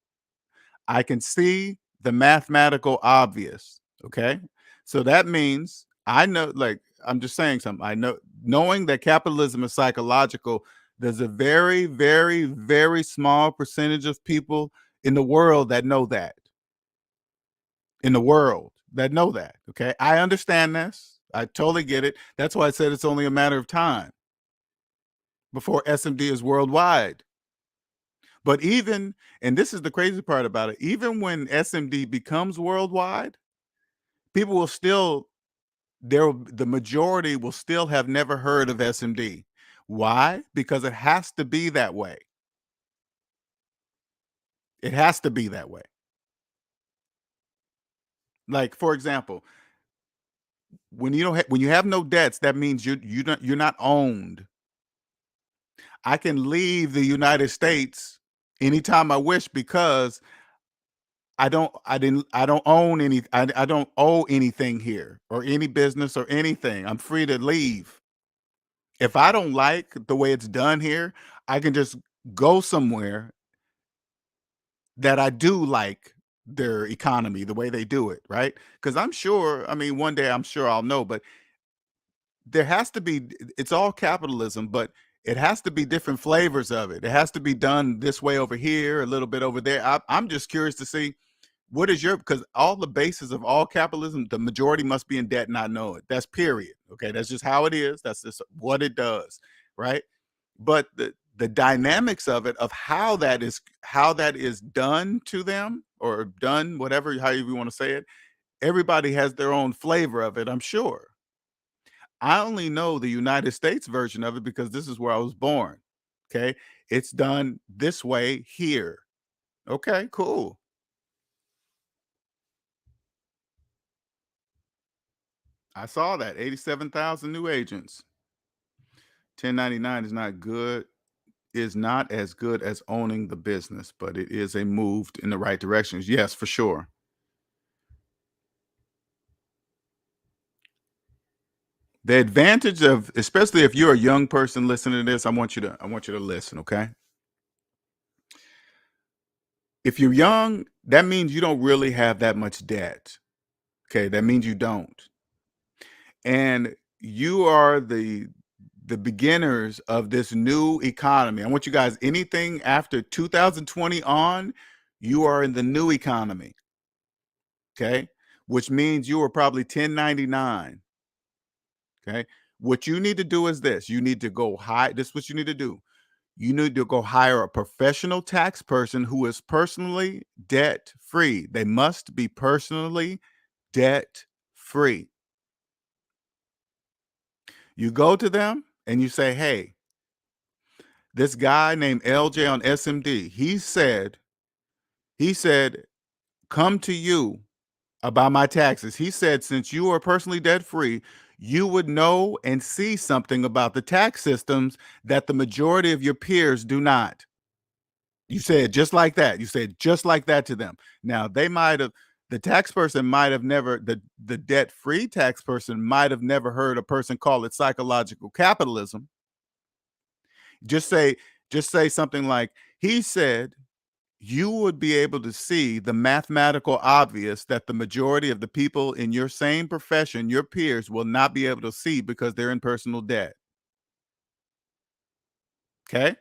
I can see the mathematical obvious. Okay. So that means I know, like, I'm just saying something. Knowing that capitalism is psychological, there's a very, very, very small percentage of people in the world that know that. In the world that know that. Okay. I understand this. I totally get it. That's why I said it's only a matter of time before SMD is worldwide. But and this is the crazy part about it, even when SMD becomes worldwide, people will still the majority will still have never heard of SMD. Why? Because it has to be that way. It has to be that way. Like, for example, when you have no debts, that means you're not owned. I can leave the United States anytime I wish because I don't own I don't owe anything here or any business or anything. I'm free to leave. If I don't like the way it's done here, I can just go somewhere that I do like their economy, the way they do it, right? Because I'm sure, I mean, one day I'm sure I'll know, but there has to be, it's all capitalism, but it has to be different flavors of it. It has to be done this way over here, a little bit over there. I'm just curious to see what is because all the basis of all capitalism, the majority must be in debt, not know it. That's period. Okay. That's just how it is. That's just what it does. Right. But the dynamics of it, of how that is done to them or done, whatever, however you want to say it, everybody has their own flavor of it, I'm sure. I only know the United States version of it because this is where I was born. Okay. It's done this way here. Okay, cool. I saw that 87,000 new agents. 1099 is not as good as owning the business, but it is a move in the right directions. Yes, for sure. The advantage of, especially if you're a young person listening to this, I want you to listen, okay? If you're young, that means you don't really have that much debt. Okay, that means you don't. And you are the beginners of this new economy. I want you guys, anything after 2020 on, you are in the new economy. Okay, which means you are probably 1099. Okay, what you need to do is this: you need to go hire. This is what you need to do. You need to go hire a professional tax person who is personally debt free. They must be personally debt free. You go to them and you say, hey, this guy named LJ on SMD, he said, come to you about my taxes. He said, since you are personally debt free, you would know and see something about the tax systems that the majority of your peers do not. You said just like that. You said just like that to them. Now, the tax person might have never, the debt free tax person might have never heard a person call it psychological capitalism. Just say, something like, he said, you would be able to see the mathematical obvious that the majority of the people in your same profession, your peers, will not be able to see because they're in personal debt. Okay.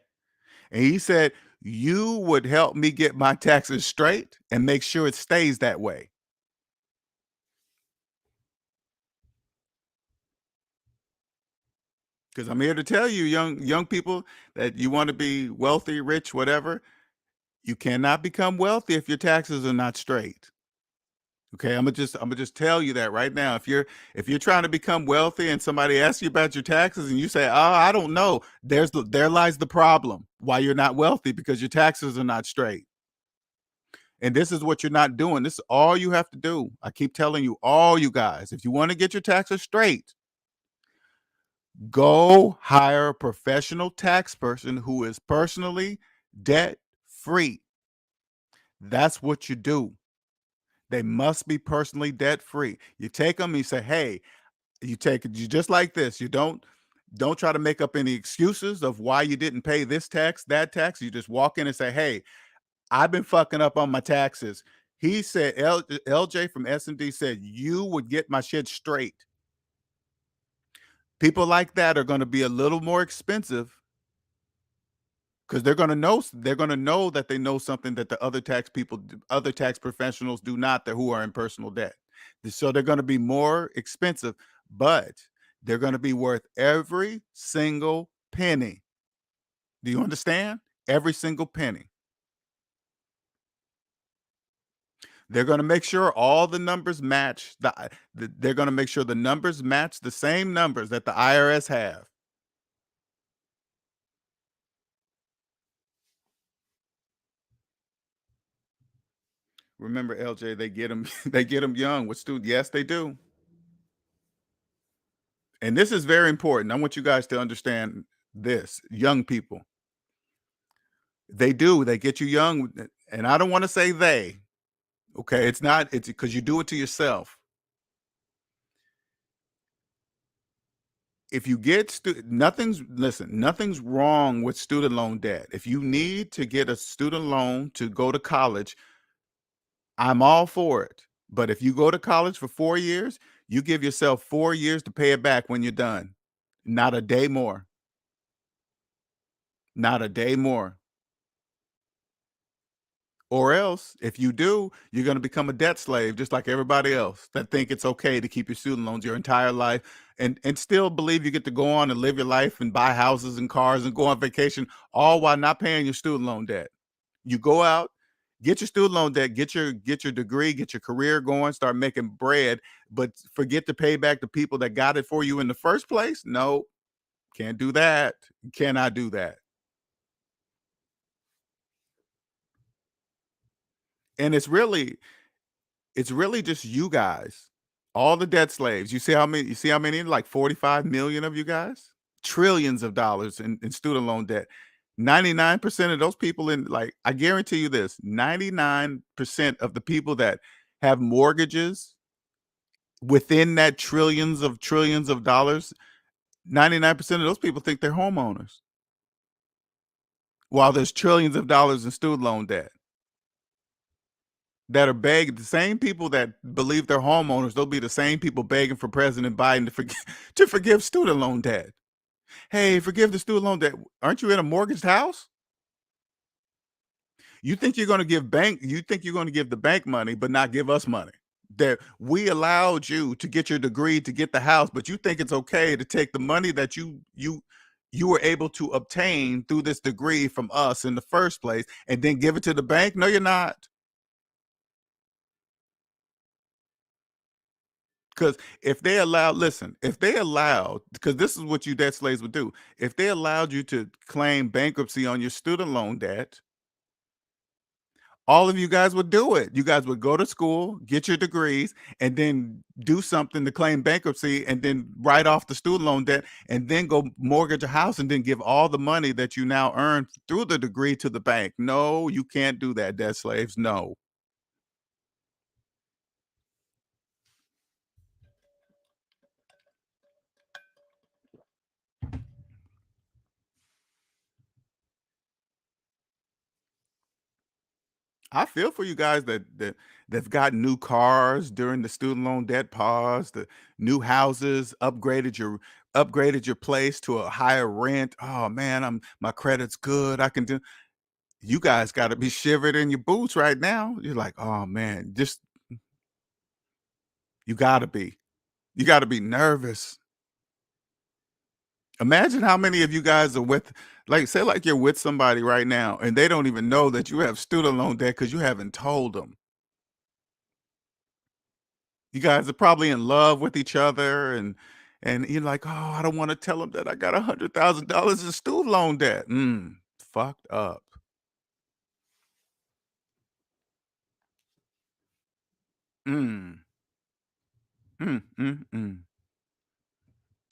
And he said, you would help me get my taxes straight and make sure it stays that way. Because I'm here to tell you, young people, that you want to be wealthy, rich, whatever, you cannot become wealthy if your taxes are not straight. Okay, I'm gonna just tell you that right now. If you're trying to become wealthy and somebody asks you about your taxes and you say, "Oh, I don't know," there lies the problem why you're not wealthy, because your taxes are not straight. And this is what you're not doing. This is all you have to do. I keep telling you, all you guys, if you want to get your taxes straight, go hire a professional tax person who is personally debt free. That's what you do. They must be personally debt free. You take them, you say, hey, you take it, you just like this. You don't try to make up any excuses of why you didn't pay this tax, that tax. You just walk in and say, hey, I've been fucking up on my taxes. He said, LJ from S&D said, you would get my shit straight. People like that are going to be a little more expensive because they're going to know that they know something that the other tax professionals do not, that who are in personal debt. So they're going to be more expensive, but they're going to be worth every single penny. Do you understand? Every single penny. They're gonna make sure all the numbers match they're gonna make sure the numbers match the same numbers that the IRS have. Remember, LJ, they get them they get them young with student. Yes, they do. And this is very important. I want you guys to understand this, young people. They do. They get you young, and I don't want to say they. Okay, it's not. It's because you do it to yourself. If you get nothing's wrong with student loan debt. If you need to get a student loan to go to college, I'm all for it. But if you go to college for 4 years, you give yourself 4 years to pay it back when you're done. Not a day more. Not a day more. Or else, if you do, you're going to become a debt slave, just like everybody else that think it's okay to keep your student loans your entire life and still believe you get to go on and live your life and buy houses and cars and go on vacation, all while not paying your student loan debt. You go out, get your student loan debt, get your degree, get your career going, start making bread, but forget to pay back the people that got it for you in the first place. No, can't do that. Cannot do that. And it's really just you guys, all the debt slaves. You see how many, like 45 million of you guys? Trillions of dollars in student loan debt. 99% of those people I guarantee you this, 99% of the people that have mortgages within that trillions of dollars, 99% of those people think they're homeowners while there's trillions of dollars in student loan debt. That are begging the same people that believe they're homeowners, they'll be the same people begging for President Biden to forgive student loan debt. Hey, forgive the student loan debt. Aren't you in a mortgaged house? You think you're gonna give the bank money, but not give us money. That we allowed you to get your degree to get the house, but you think it's okay to take the money that you were able to obtain through this degree from us in the first place and then give it to the bank? No, you're not. Because if they allowed, because this is what you debt slaves would do. If they allowed you to claim bankruptcy on your student loan debt, all of you guys would do it. You guys would go to school, get your degrees, and then do something to claim bankruptcy and then write off the student loan debt and then go mortgage a house and then give all the money that you now earn through the degree to the bank. No, you can't do that, debt slaves. No. I feel for you guys that've got new cars during the student loan debt pause, the new houses, upgraded your place to a higher rent. Oh man, my credit's good. I can do. You guys got to be shivered in your boots right now. You're like, oh man, just you got to be. You got to be nervous. Imagine how many of you guys are with, like, say, like you're with somebody right now, and they don't even know that you have student loan debt because you haven't told them. You guys are probably in love with each other and you're like, "Oh, I don't wanna tell him that I got $100,000 in student loan debt." Fucked up. Mm, mm.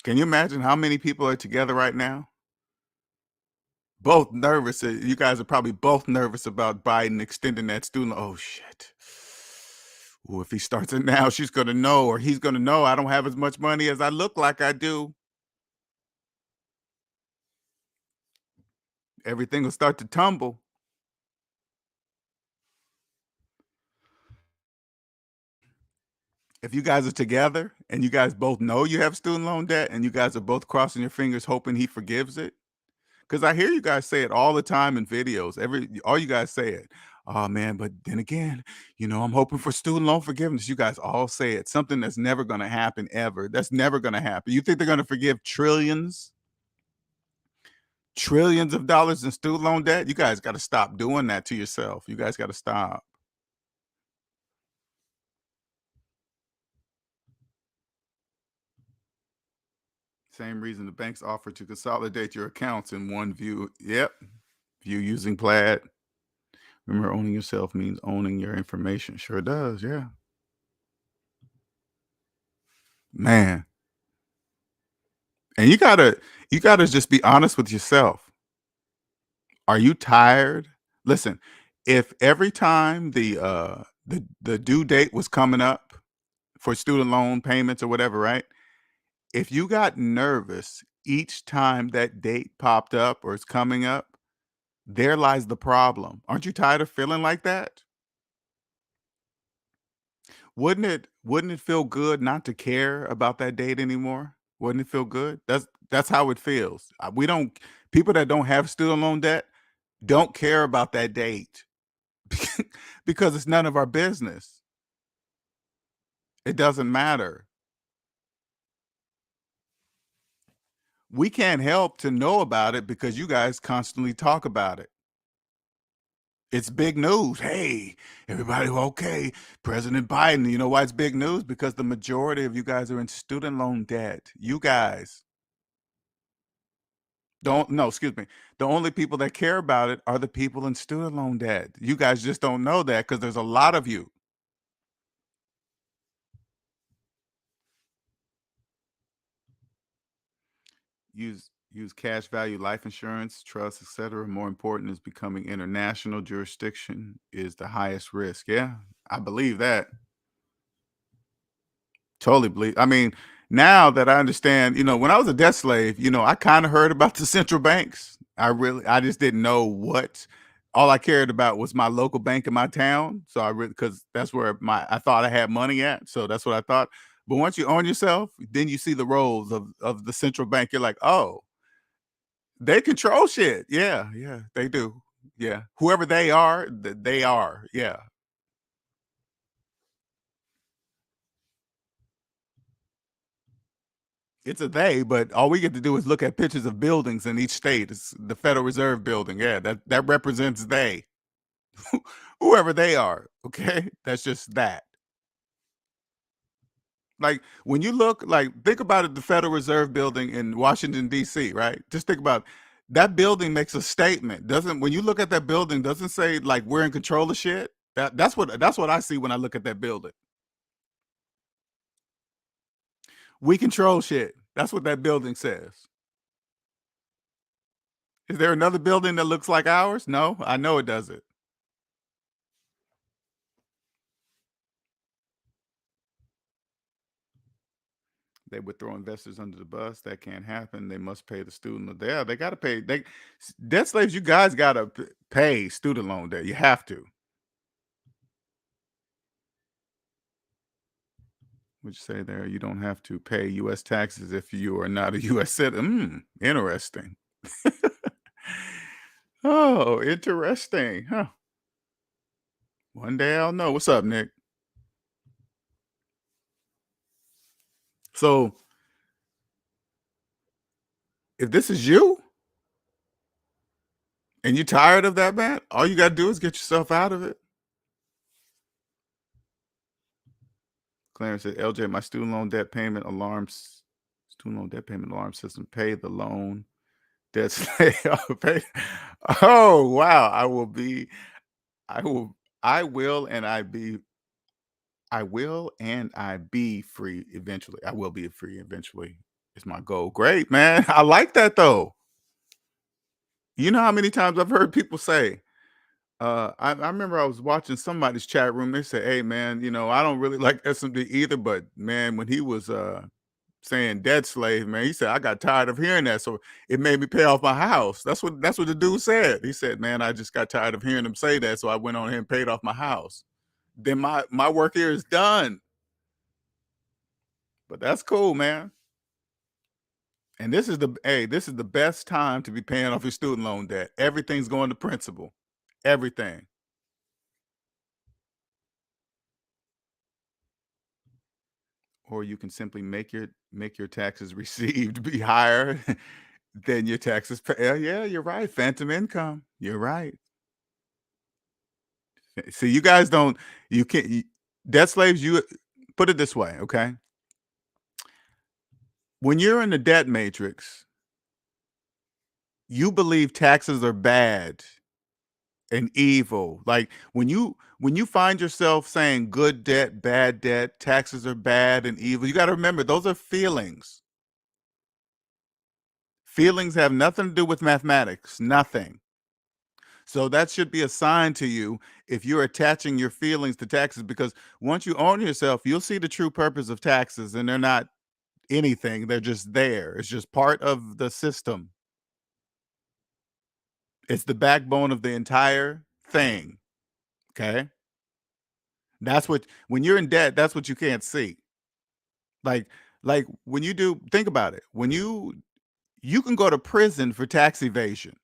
Can you imagine how many people are together right now? Both nervous, you guys are probably both nervous about Biden extending that student oh, shit. Ooh, if he starts it now, she's gonna know or he's gonna know I don't have as much money as I look like I do. Everything will start to tumble. If you guys are together and you guys both know you have student loan debt and you guys are both crossing your fingers hoping he forgives it, because I hear you guys say it all the time in videos. All you guys say it. Oh man, but then again, I'm hoping for student loan forgiveness. You guys all say it. Something that's never gonna happen ever. That's never gonna happen. You think they're gonna forgive trillions of dollars in student loan debt? You guys gotta stop doing that to yourself. You guys gotta stop. Same reason the banks offer to consolidate your accounts in one view. Yep. View using Plaid. Remember, owning yourself means owning your information. Sure does. Yeah. Man. And you gotta just be honest with yourself. Are you tired? Listen, if every time the due date was coming up for student loan payments or whatever, right? If you got nervous each time that date popped up or is coming up, there lies the problem. Aren't you tired of feeling like that? Wouldn't it feel good not to care about that date anymore? Wouldn't it feel good? That's how it feels. We don't People that don't have student loan debt don't care about that date because it's none of our business. It doesn't matter. We can't help to know about it because you guys constantly talk about it. It's big news. Hey, everybody, okay. President Biden, you know why it's big news? Because the majority of you guys are in student loan debt. You guys don't, no, excuse me. The only people that care about it are the people in student loan debt. You guys just don't know that because there's a lot of you. Use cash value life insurance, trust, etc. More important is becoming international jurisdiction is the highest risk. Yeah, I believe that. Totally believe. I mean, now that I understand, when I was a debt slave, I kind of heard about the central banks. I just didn't know what. All I cared about was my local bank in my town. So because that's where I thought I had money at. So that's what I thought. But once you own yourself, then you see the roles of the central bank. You're like, oh, they control shit. Yeah, yeah, they do. Yeah, whoever they are, they are. Yeah, it's a they, but all we get to do is look at pictures of buildings in each state. It's the Federal Reserve building. Yeah, that represents they, whoever they are. Okay, that's just that. Like when you look, like think about it, the Federal Reserve building in Washington D.C. Right? Just think about that building makes a statement. Doesn't when you look at that building, doesn't say like we're in control of shit. That's what I see when I look at that building. We control shit. That's what that building says. Is there another building that looks like ours? No, I know it doesn't. They would throw investors under the bus. That can't happen. They must pay the student. Yeah, they got to pay. Debt slaves. You guys got to pay student loan debt. You have to. Would you say there? You don't have to pay U.S. taxes if you are not a U.S. citizen. Interesting. Oh, interesting. Huh. One day I'll know. What's up, Nick? So, if this is you and you're tired of that, man, all you got to do is get yourself out of it. Clarence said, LJ, my student loan debt payment alarm system pay the loan debts. Pay. Oh, wow. I will, I will, and I be free eventually. I will be free eventually is my goal. Great, man. I like that though. You know how many times I've heard people say, I remember I was watching somebody's chat room. They said, hey, man, I don't really like SMD either, but man, when he was saying dead slave, man, he said, I got tired of hearing that. So it made me pay off my house. That's what the dude said. He said, man, I just got tired of hearing him say that. So I went on here and paid off my house. Then my work here is done. But that's cool, man. And this is the best time to be paying off your student loan debt. Everything's going to principal. Everything. Or you can simply make your taxes received be higher than your taxes pay. Yeah, you're right. Phantom income. You're right. See, you guys don't. You can't. Debt slaves. You put it this way, okay? When you're in the debt matrix, you believe taxes are bad and evil. Like when you find yourself saying good debt, bad debt, taxes are bad and evil, you got to remember those are feelings. Feelings have nothing to do with mathematics, nothing. So that should be a sign to you if you're attaching your feelings to taxes, because once you own yourself, you'll see the true purpose of taxes, and they're not anything. They're just there. It's just part of the system. It's the backbone of the entire thing. Okay. That's what, when you're in debt, that's what you can't see. Like, like when you do, think about it. When you can go to prison for tax evasion.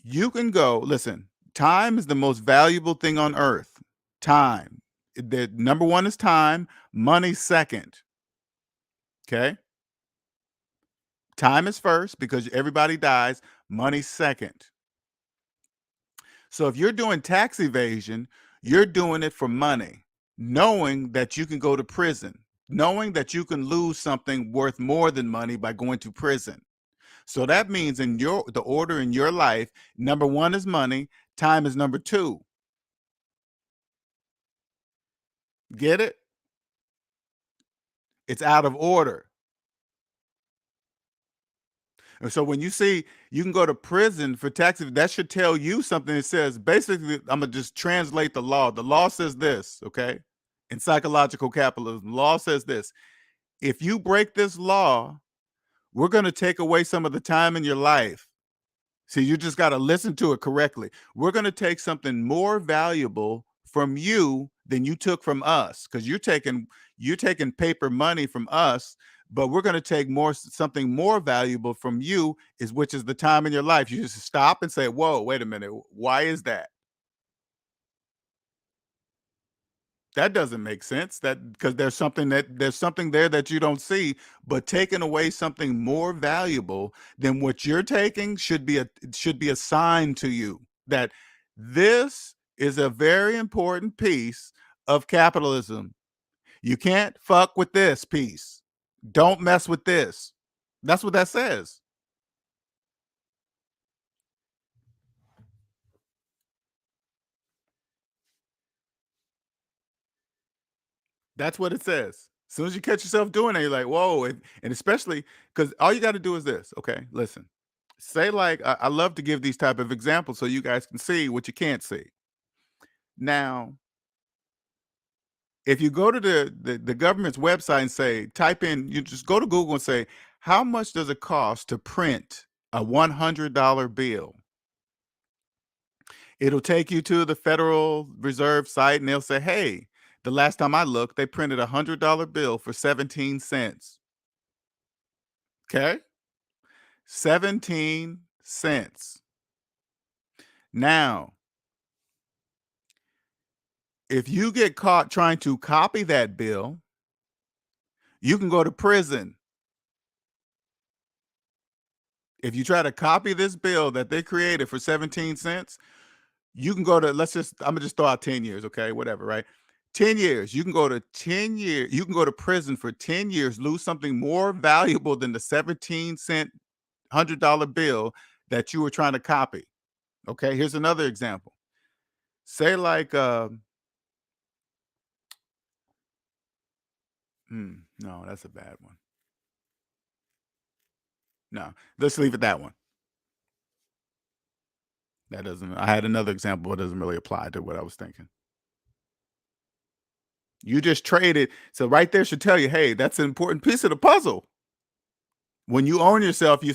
You can go, listen, time is the most valuable thing on earth. Time. The number one is time, money second. Okay. Time is first because everybody dies, money second. So if you're doing tax evasion, you're doing it for money, knowing that you can go to prison, knowing that you can lose something worth more than money by going to prison. So that means in the order in your life, number one is money, time is number two. Get it? It's out of order. And so when you see you can go to prison for tax, that should tell you something. It says, basically, I'm gonna just translate the law. The law says this, okay? In psychological capitalism, law says this: if you break this law, we're gonna take away some of the time in your life. See, you just got to listen to it correctly. We're going to take something more valuable from you than you took from us, because you're taking paper money from us, but we're going to take something more valuable from you, is which is the time in your life. You just stop and say, "Whoa, wait a minute. Why is that?" That doesn't make sense. That because there's something there that you don't see, but taking away something more valuable than what you're taking should be a sign to you that this is a very important piece of capitalism. You can't fuck with this piece. Don't mess with this. That's what that says. That's what it says. As soon as you catch yourself doing it, you're like, whoa. And especially because all you got to do is this. Okay, listen. Say, like, I love to give these type of examples so you guys can see what you can't see. Now, if you go to the government's website and say, type in, you just go to Google and say, how much does it cost to print a $100 bill? It'll take you to the Federal Reserve site and they'll say, hey, the last time I looked, they printed a $100 bill for 17 cents. Okay. 17 cents. Now, if you get caught trying to copy that bill, you can go to prison. If you try to copy this bill that they created for 17 cents, you can go to, I'm gonna just throw out 10 years, okay? Whatever, right? 10 years. You can go to 10 years, you can go to prison for 10 years, lose something more valuable than the 17-cent $100 bill that you were trying to copy. Okay, here's another example. Say like no, that's a bad one. No, let's leave it that one. That doesn't, I had another example, but it doesn't really apply to what I was thinking. You just traded. So right there should tell you, hey, that's an important piece of the puzzle. When you own yourself, you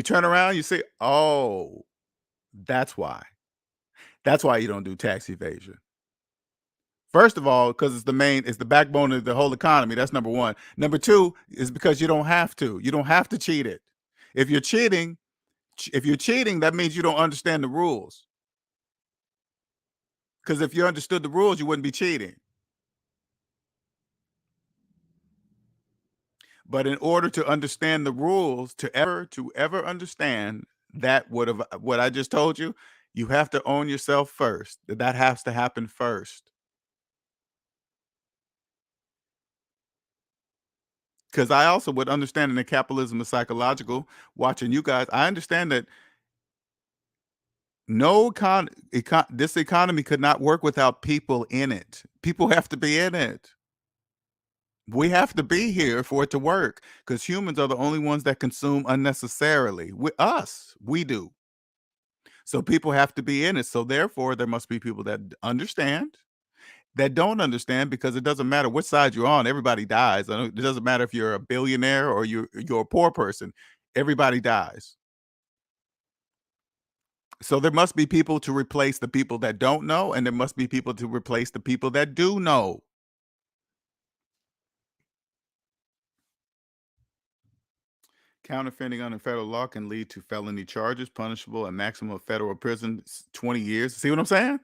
turn around, you say, oh, that's why. That's why you don't do tax evasion. First of all, because it's the backbone of the whole economy. That's number one. Number two is because you don't have to. You don't have to cheat it. If you're cheating, that means you don't understand the rules. Because if you understood the rules, you wouldn't be cheating. But in order to understand the rules, to ever understand what I just told you, you have to own yourself first. That has to happen first. Because I also would understand that capitalism is psychological. Watching you guys, I understand that this economy could not work without people in it. People have to be in it. We have to be here for it to work because humans are the only ones that consume unnecessarily. We do. So people have to be in it. So therefore, there must be people that understand, that don't understand, because it doesn't matter which side you're on. Everybody dies. It doesn't matter if you're a billionaire or you're a poor person. Everybody dies. So there must be people to replace the people that don't know, and there must be people to replace the people that do know. Counterfeiting under federal law can lead to felony charges, punishable a maximum of federal prison 20 years. See what I'm saying?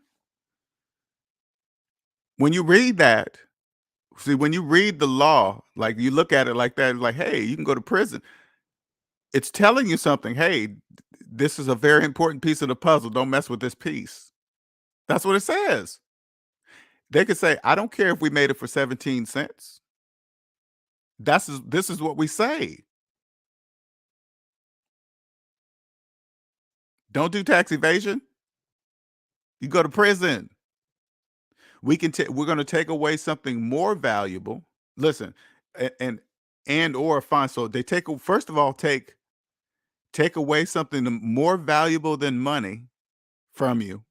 When you read that, when you read the law, like you look at it like that, like, hey, you can go to prison. It's telling you something. Hey, this is a very important piece of the puzzle. Don't mess with this piece. That's what it says. They could say, I don't care if we made it for 17 cents. This is what we say. Don't do tax evasion. You go to prison. We're going to take away something more valuable. Listen, and or fine. So they first of all, take away something more valuable than money from you,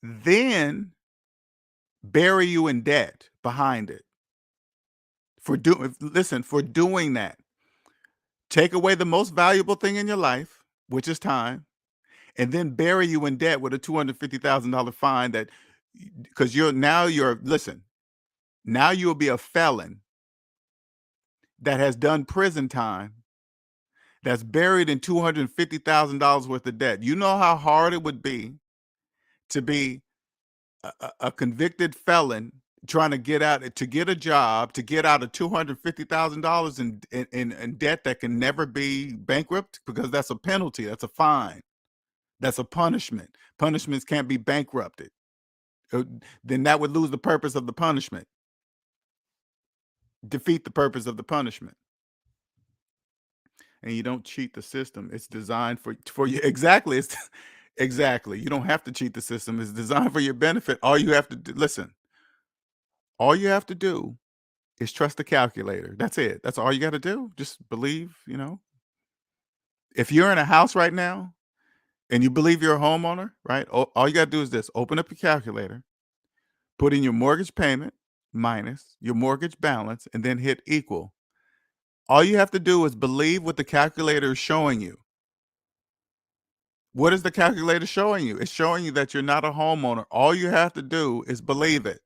then bury you in debt behind it for doing that. Take away the most valuable thing in your life, which is time, and then bury you in debt with a $250,000 fine because now you'll be a felon that has done prison time, that's buried in $250,000 worth of debt. You know how hard it would be to be a convicted felon trying to get a job, to get out of $250,000 in debt that can never be bankrupt, because that's a penalty, that's a fine, that's a punishment. Punishments can't be bankrupted. Then that would lose the purpose of the punishment, defeat the purpose of the punishment. And you don't cheat the system. It's designed for you. Exactly. Exactly. You don't have to cheat the system. It's designed for your benefit. All you have to do, all you have to do is trust the calculator. That's it. That's all you got to do. Just believe, if you're in a house right now and you believe you're a homeowner, right? All you got to do is this: open up your calculator, put in your mortgage payment minus your mortgage balance, and then hit equal. All you have to do is believe what the calculator is showing you. What is the calculator showing you? It's showing you that you're not a homeowner. All you have to do is believe it.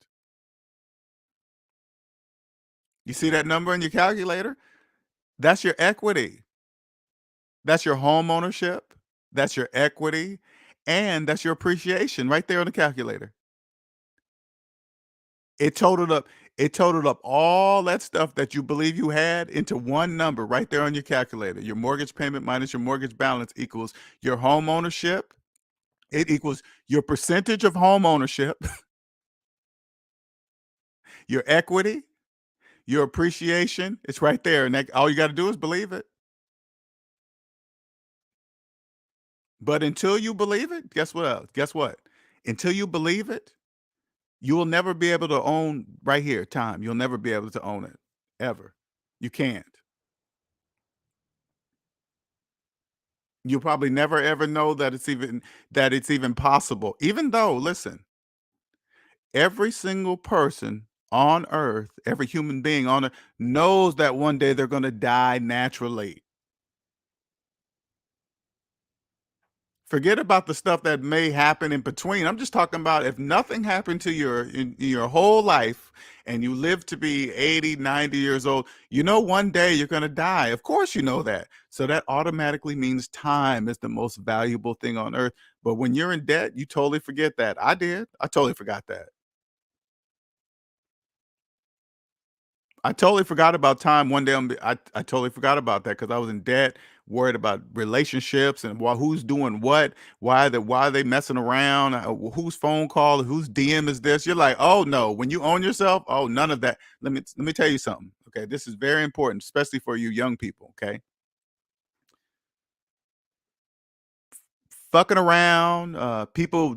You see that number in your calculator? That's your equity. That's your home ownership. That's your equity. And that's your appreciation right there on the calculator. It totaled up all that stuff that you believe you had into one number right there on your calculator. Your mortgage payment minus your mortgage balance equals your home ownership. It equals your percentage of home ownership, your equity, your appreciation. It's right there. And all you got to do is believe it. But until you believe it, guess what else? Guess what? Until you believe it, you will never be able to own right here, time. You'll never be able to own it, ever. You can't. You'll probably never ever know that it's even possible. Even though, listen, every single person on earth, every human being on earth knows that one day they're going to die naturally. Forget about the stuff that may happen in between. I'm just talking about if nothing happened to your whole life and you live to be 80, 90 years old, one day you're going to die. Of course you know that. So that automatically means time is the most valuable thing on earth. But when you're in debt, you totally forget that. I did. I totally forgot that. I totally forgot about time. One day I totally forgot about that because I was in debt, worried about relationships and who's doing what, why are they messing around, whose phone call, whose DM is this. You're like, oh no, when you own yourself, oh, none of that. Let me tell you something. Okay, this is very important, especially for you young people. Okay, fucking around, people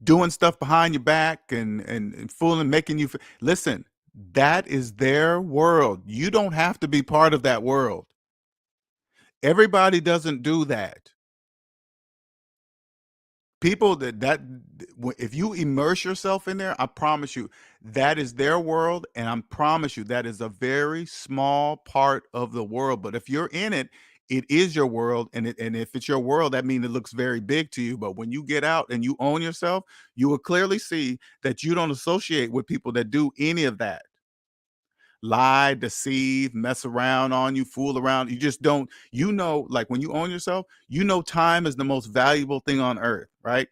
doing stuff behind your back and fooling, making you listen. That is their world. You don't have to be part of that world. Everybody doesn't do that. People if you immerse yourself in there, I promise you, that is their world, and I promise you that is a very small part of the world. But if you're in it, it is your world, and if it's your world, that means it looks very big to you. But when you get out and you own yourself, you will clearly see that you don't associate with people that do any of that. Lie, deceive, mess around on you, fool around. You just don't, like when you own yourself, time is the most valuable thing on earth, right?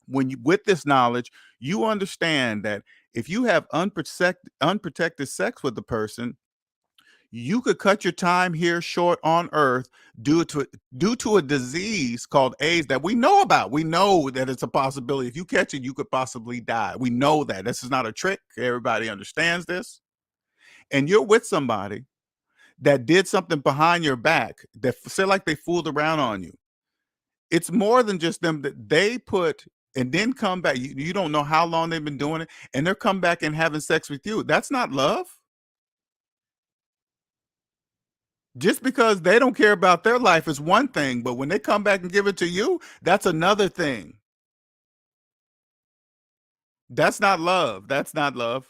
When you, with this knowledge, you understand that if you have unprotected sex with the person, you could cut your time here short on earth due to a disease called AIDS that we know about. We know that it's a possibility. If you catch it, you could possibly die. We know that. This is not a trick. Everybody understands this. And you're with somebody that did something behind your back that say like they fooled around on you. It's more than just them that they put and then come back. You don't know how long they've been doing it, and they're come back and having sex with you. That's not love. Just because they don't care about their life is one thing, but when they come back and give it to you, that's another thing. That's not love. That's not love.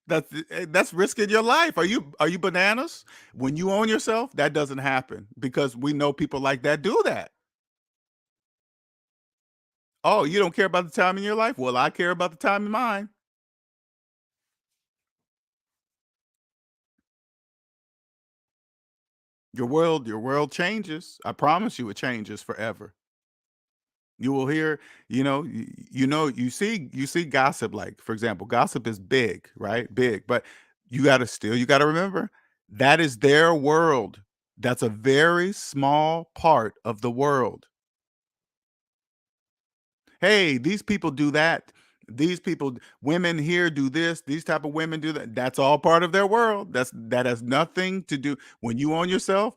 That's risking your life. Are you bananas? When you own yourself, that doesn't happen because we know people like that do that. Oh, you don't care about the time in your life? Well, I care about the time in mine. Your world changes. I promise you it changes forever. You will hear, you see gossip, like for example, gossip is big, right? Big, but you got to remember that is their world. That's a very small part of the world. Hey, these people do that. These people, women here do this. These type of women do that. That's all part of their world. That has nothing to do when you own yourself.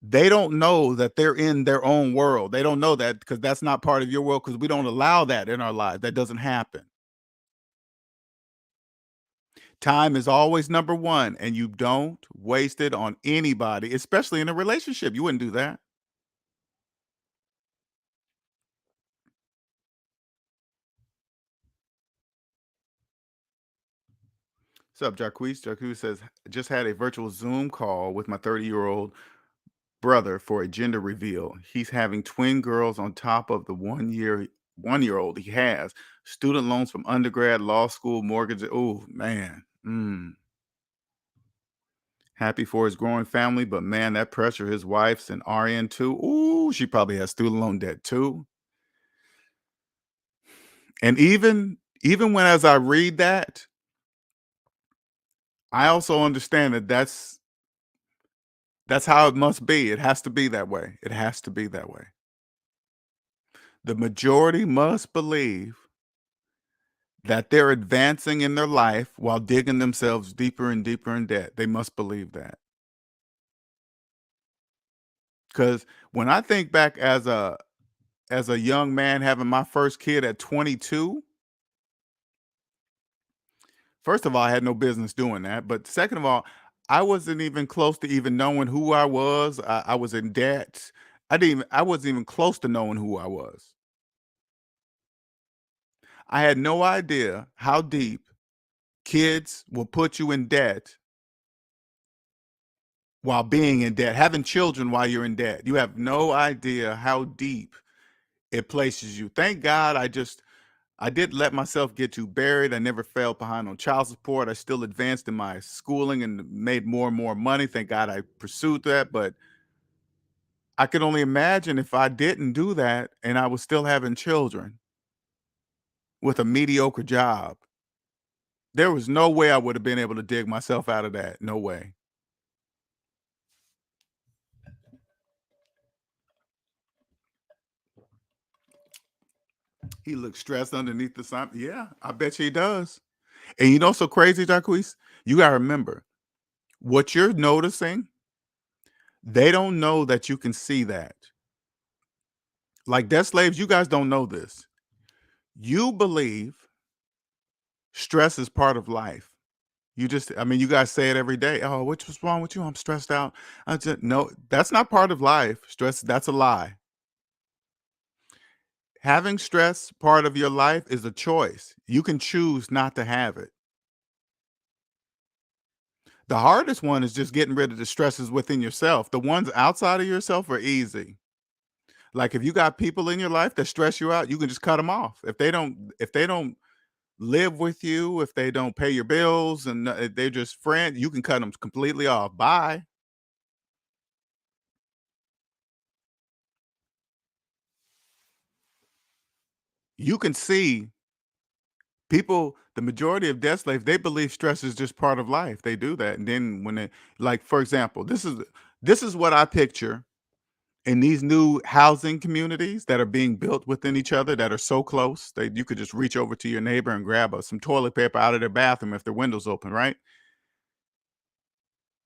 They don't know that they're in their own world. They don't know that because that's not part of your world because we don't allow that in our lives. That doesn't happen. Time is always number one, and you don't waste it on anybody, especially in a relationship. You wouldn't do that. What's up, Jarquez? Jarquez says, just had a virtual Zoom call with my 30-year-old brother for a gender reveal. He's having twin girls on top of the 1-year old he has. Student loans from undergrad, law school, mortgage. Oh man. Happy for his growing family, but man, that pressure. His wife's an RN too. Ooh, she probably has student loan debt too. And even when as I read that, I also understand that that's how it must be. It has to be that way. It has to be that way. The majority must believe that they're advancing in their life while digging themselves deeper and deeper in debt. They must believe that. Because when I think back as a young man having my first kid at 22, first of all, I had no business doing that. But second of all, I wasn't even close to even knowing who I was. I was in debt. I wasn't even close to knowing who I was. I had no idea how deep kids will put you in debt while being in debt, having children while you're in debt. You have no idea how deep it places you. Thank God I did let myself get too buried. I never fell behind on child support. I still advanced in my schooling and made more and more money. Thank God I pursued that. But I could only imagine if I didn't do that and I was still having children with a mediocre job. There was no way I would have been able to dig myself out of that. No way. He looks stressed underneath the sun. Yeah, I bet you he does. And you know what's so crazy, Jacquees? You gotta remember, what you're noticing, they don't know that you can see that. Like debt slaves, you guys don't know this. You believe stress is part of life. You just, I mean, you guys say it every day. Oh, what's wrong with you? I'm stressed out. I just no, that's not part of life. Stress, that's a lie. Having stress part of your life is a choice. You can choose not to have it. The hardest one is just getting rid of the stresses within yourself. The ones outside of yourself are easy. Like if you got people in your life that stress you out, you can just cut them off. If they don't live with you, if they don't pay your bills and they're just friends, you can cut them completely off. Bye. You can see people, the majority of debt slaves, they believe stress is just part of life. They do that. And then when they, like, for example, this is what I picture in these new housing communities that are being built within each other that are so close that you could just reach over to your neighbor and grab some toilet paper out of their bathroom if their window's open, right?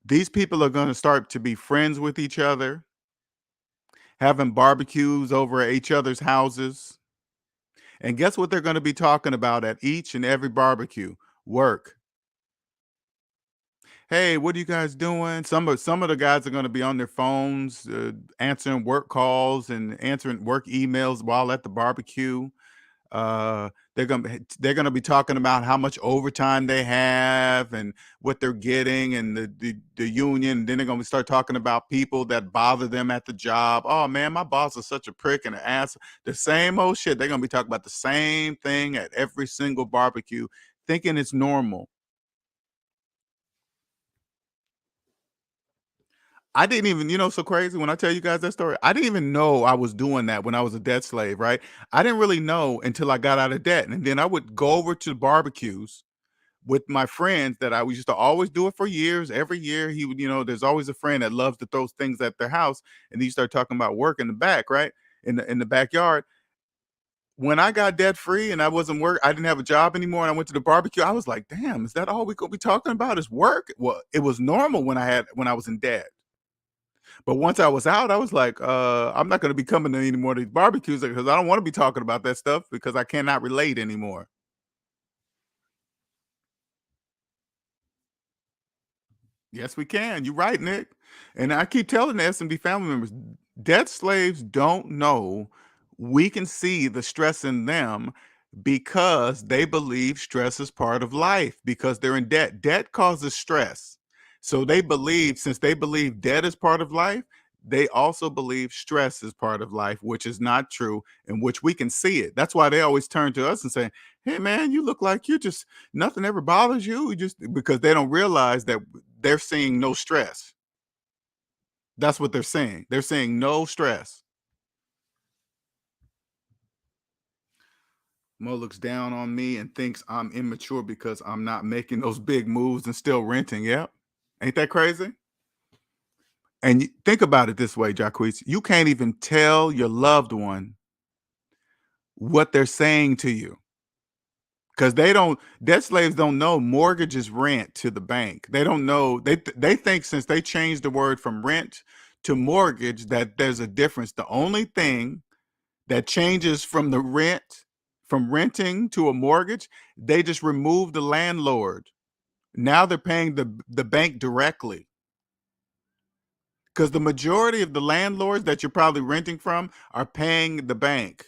These people are going to start to be friends with each other, having barbecues over at each other's houses. And guess what they're going to be talking about at each and every barbecue? Work. Hey, what are you guys doing? Some of the guys are going to be on their phones, answering work calls and answering work emails while at the barbecue. They're gonna be talking about how much overtime they have and what they're getting and the union. And then they're gonna start talking about people that bother them at the job. Oh man, my boss is such a prick and an ass. The same old shit. They're gonna be talking about the same thing at every single barbecue, thinking it's normal. I didn't even, so crazy when I tell you guys that story. I didn't even know I was doing that when I was a debt slave, right? I didn't really know until I got out of debt. And then I would go over to the barbecues with my friends that I used to always do it for years. Every year he would, there's always a friend that loves to throw things at their house. And you start talking about work in the back, right? In the backyard. When I got debt free and I didn't have a job anymore and I went to the barbecue, I was like, damn, is that all we gonna be talking about is work? Well, it was normal when I was in debt. But once I was out, I was like, I'm not gonna be coming to any more of these barbecues because I don't want to be talking about that stuff because I cannot relate anymore. Yes, we can. You're right, Nick. And I keep telling the S&B family members, debt slaves don't know we can see the stress in them because they believe stress is part of life because they're in debt. Debt causes stress. So since they believe debt is part of life, they also believe stress is part of life, which is not true, in which we can see it. That's why they always turn to us and say, hey man, you look like you just nothing ever bothers you. You just because they don't realize that they're seeing no stress. That's what they're saying. They're saying no stress. Mo looks down on me and thinks I'm immature because I'm not making those big moves and still renting. Yep. Ain't that crazy? And think about it this way, Jacquees. You can't even tell your loved one what they're saying to you because debt slaves don't know mortgage is rent to the bank. They don't know. They think since they changed the word from rent to mortgage that there's a difference. The only thing that changes from renting to a mortgage, they just remove the landlord. Now they're paying the bank directly because the majority of the landlords that you're probably renting from are paying the bank.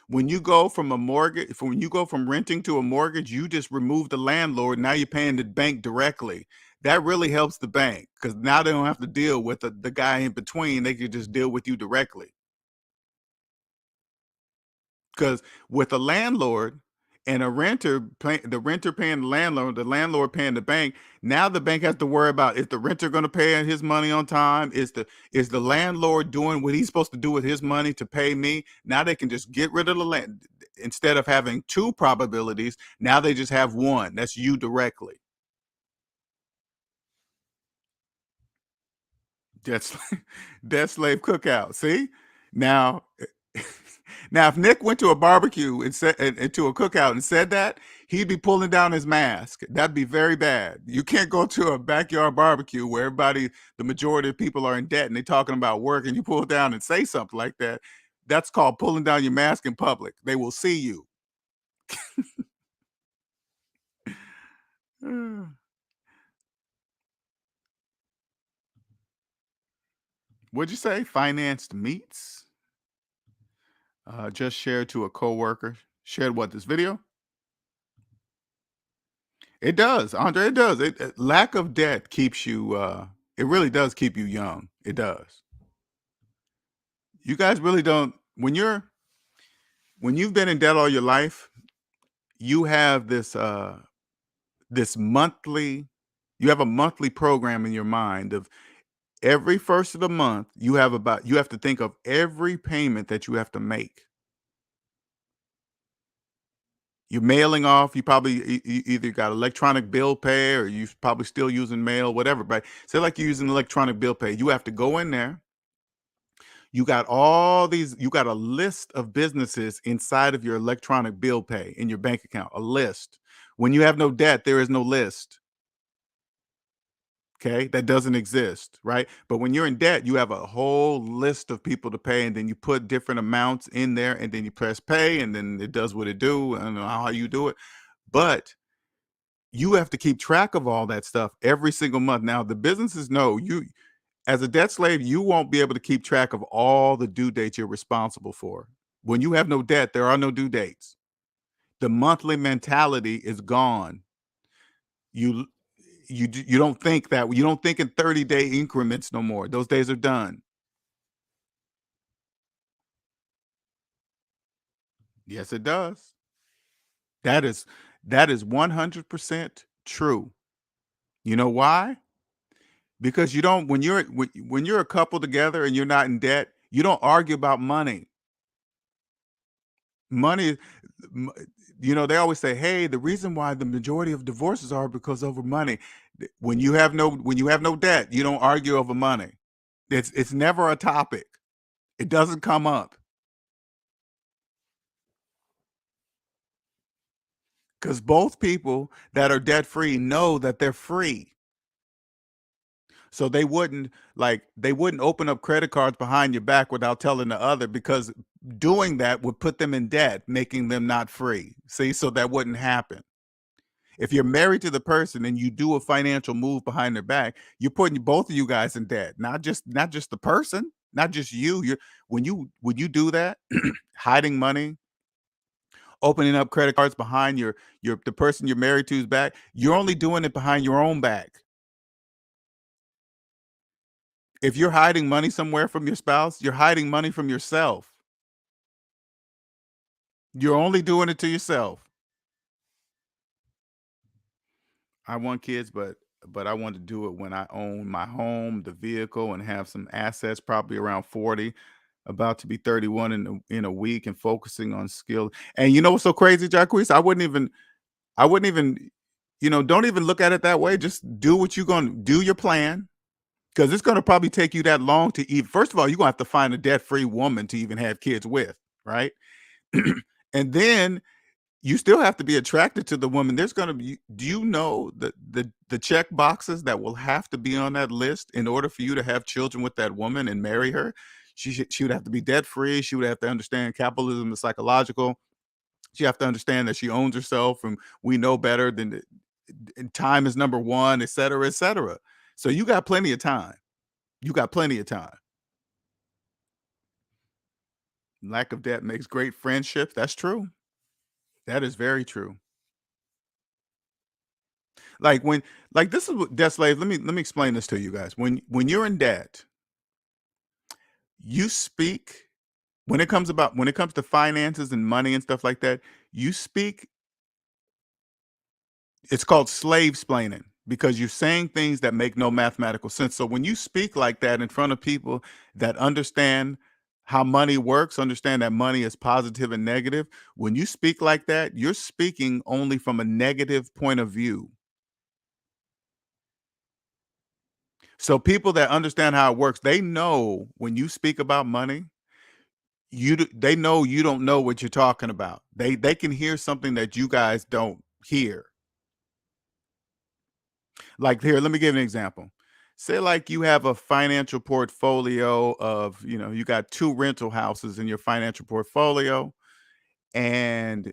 When you go from renting to a mortgage, you just remove the landlord. Now you're paying the bank directly. That really helps the bank because now they don't have to deal with the guy in between. They can just deal with you directly. Because with a landlord and the renter paying the landlord paying the bank, now the bank has to worry about is the renter going to pay his money on time? Is the landlord doing what he's supposed to do with his money to pay me? Now they can just get rid of the land instead of having two probabilities. Now they just have one. That's you directly. Debt slave, debt slave cookout. See now. Now, if Nick went to a barbecue and said and to a cookout and said that, he'd be pulling down his mask. That'd be very bad. You can't go to a backyard barbecue where the majority of people are in debt and they're talking about work, and you pull down and say something like that. That's called pulling down your mask in public. They will see you. What'd you say? Financed meats? Just shared to a coworker. Shared what? This video? It does, Andre. It does. Lack of debt keeps you. It really does keep you young. It does. You guys really don't. When you've been in debt all your life, you have this monthly. You have a monthly program in your mind of every first of the month. You have to think of every payment that you have to make. You're mailing off. You probably either got electronic bill pay or you probably still using mail, whatever. But say like you're using electronic bill pay, you have to go in there. You got you got a list of businesses inside of your electronic bill pay in your bank account, a list. When you have no debt, there is no list. Okay, that doesn't exist, right? But when you're in debt, you have a whole list of people to pay, and then you put different amounts in there, and then you press pay, and then it does what it do. I don't know how you do it, but you have to keep track of all that stuff every single month. Now, the businesses know you as a debt slave, you won't be able to keep track of all the due dates you're responsible for. When you have no debt, there are no due dates. The monthly mentality is gone. You you don't think that you don't think in 30-day increments no more. Those days are done. Yes, it does. That is that is 100% true. You know why? Because you don't when you're a couple together and you're not in debt, you don't argue about money. Money, m they always say, "Hey, the reason why the majority of divorces are because over money." When you have no debt, you don't argue over money. It's never a topic. It doesn't come up because both people that are debt free know that they're free. So they wouldn't open up credit cards behind your back without telling the other, because doing that would put them in debt, making them not free. See, so that wouldn't happen. If you're married to the person and you do a financial move behind their back, you're putting both of you guys in debt, not just the person, not just you. You're when you do that, hiding money, opening up credit cards behind your the person you're married to's back, you're only doing it behind your own back. If you're hiding money somewhere from your spouse, you're hiding money from yourself. You're only doing it to yourself. I want kids, but I want to do it when I own my home, the vehicle, and have some assets, probably around 40, about to be 31 in a week, and focusing on skill. And you know what's so crazy, Jacquees? I wouldn't even, don't even look at it that way. Just do what you're going to do, your plan, because it's going to probably take you that long to even. First of all, you're going to have to find a debt-free woman to even have kids with, right? And then you still have to be attracted to the woman. There's going to be, do you know the check boxes that will have to be on that list in order for you to have children with that woman and marry her? She would have to be debt free. She would have to understand capitalism is psychological. She have to understand that she owns herself, and we know better than and time is number one, et cetera, et cetera. So you got plenty of time. You got plenty of time. Lack of debt makes great friendship. That's true. That is very true. Like when like this is what debt slave. Let me explain this to you guys. When you're in debt, you speak when it comes to finances and money and stuff like that, you speak, it's called slave splaining, because you're saying things that make no mathematical sense. So when you speak like that in front of people that understand how money works, understand that money is positive and negative, when you speak like that, you're speaking only from a negative point of view. So people that understand how it works, they know when you speak about money, they know you don't know what you're talking about. They can hear something that you guys don't hear. Like here, let me give an example. Say like you have a financial portfolio of, you got two rental houses in your financial portfolio, and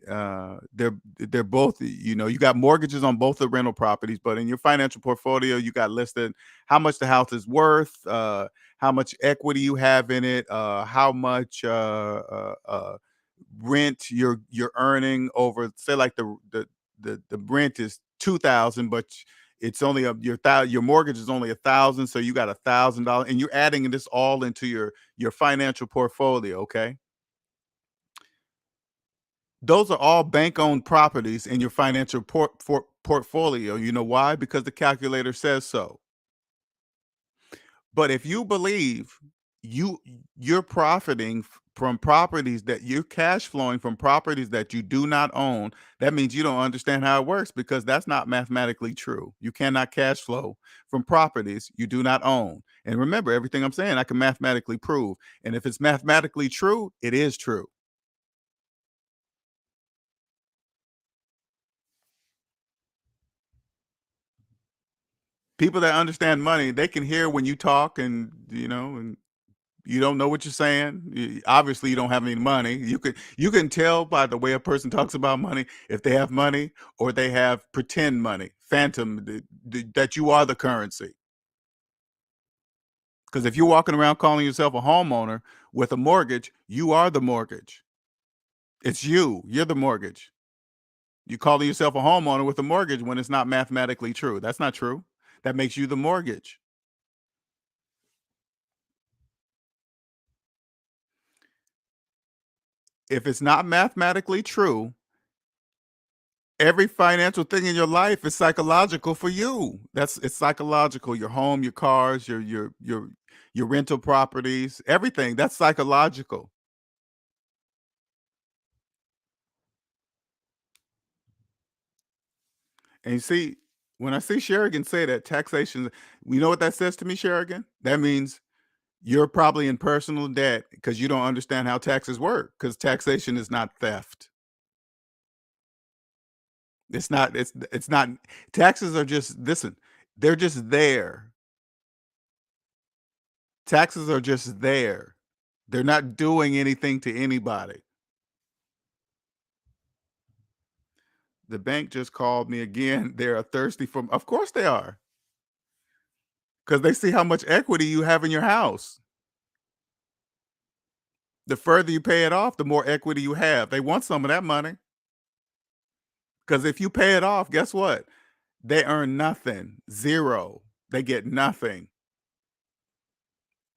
they're both, you got mortgages on both the rental properties, but in your financial portfolio you got listed how much the house is worth, how much equity you have in it, how much rent you're earning over, say like the rent is 2,000, but it's only your mortgage is only 1,000, so you got $1,000, and you're adding this all into your financial portfolio. Okay, those are all bank-owned properties in your financial portfolio. You know why? Because the calculator says so. But if you believe you you're profiting from properties, that you're cash flowing from properties that you do not own, that means you don't understand how it works, because that's not mathematically true. You cannot cash flow from properties you do not own. And remember, everything I'm saying I can mathematically prove. And if it's mathematically true, it is true. People that understand money, they can hear when you talk, and you don't know what you're saying. Obviously, you don't have any money. You can tell by the way a person talks about money if they have money or they have pretend money, phantom, that you are the currency. Because if you're walking around calling yourself a homeowner with a mortgage, you are the mortgage. It's you. You're the mortgage. You calling yourself a homeowner with a mortgage when it's not mathematically true. That's not true. That makes you the mortgage. If it's not mathematically true, every financial thing in your life is psychological for you. It's psychological. Your home, your cars, your rental properties, everything. That's psychological. And you see, when I see Sherrigan say that taxation, you know what that says to me, Sherrigan? That means you're probably in personal debt because you don't understand how taxes work. Because taxation is not theft. It's not. It's not. Taxes are just, listen. They're just there. Taxes are just there. They're not doing anything to anybody. The bank just called me again. They're thirsty for, of course they are, because they see how much equity you have in your house. The further you pay it off, the more equity you have. They want some of that money, because if you pay it off, guess what? They earn nothing, zero. They get nothing.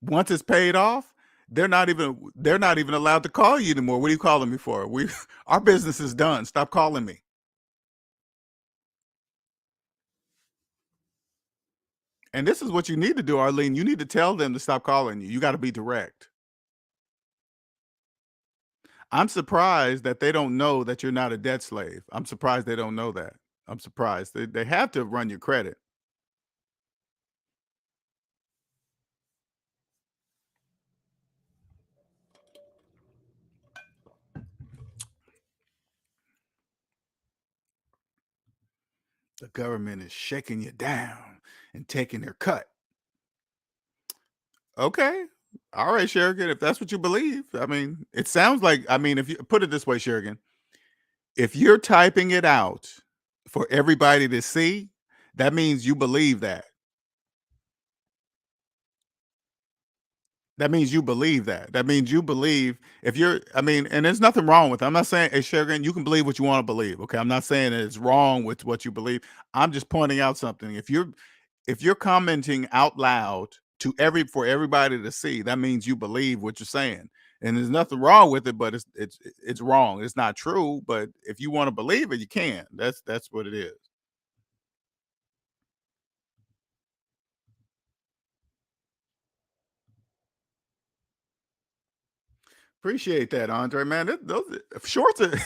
Once it's paid off, they're not even allowed to call you anymore. What are you calling me for? We our business is done. Stop calling me. And this is what you need to do, Arlene. You need to tell them to stop calling you. You got to be direct. I'm surprised that they don't know that you're not a debt slave. I'm surprised they don't know that. I'm surprised. They have to run your credit. The government is shaking you down and taking their cut. Okay. All right, Sherigan, if that's what you believe. I mean, it sounds like, if you put it this way, Sherigan, if you're typing it out for everybody to see, that means you believe that. That means you believe that. That means you believe, if you're, and there's nothing wrong with it. I'm not saying, hey, Sugar, you can believe what you want to believe. Okay. I'm not saying that it's wrong with what you believe. I'm just pointing out something. If you're commenting out loud to for everybody to see, that means you believe what you're saying. And there's nothing wrong with it, but it's wrong. It's not true. But if you want to believe it, you can. That's what it is. Appreciate that, Andre. Man, those shorts are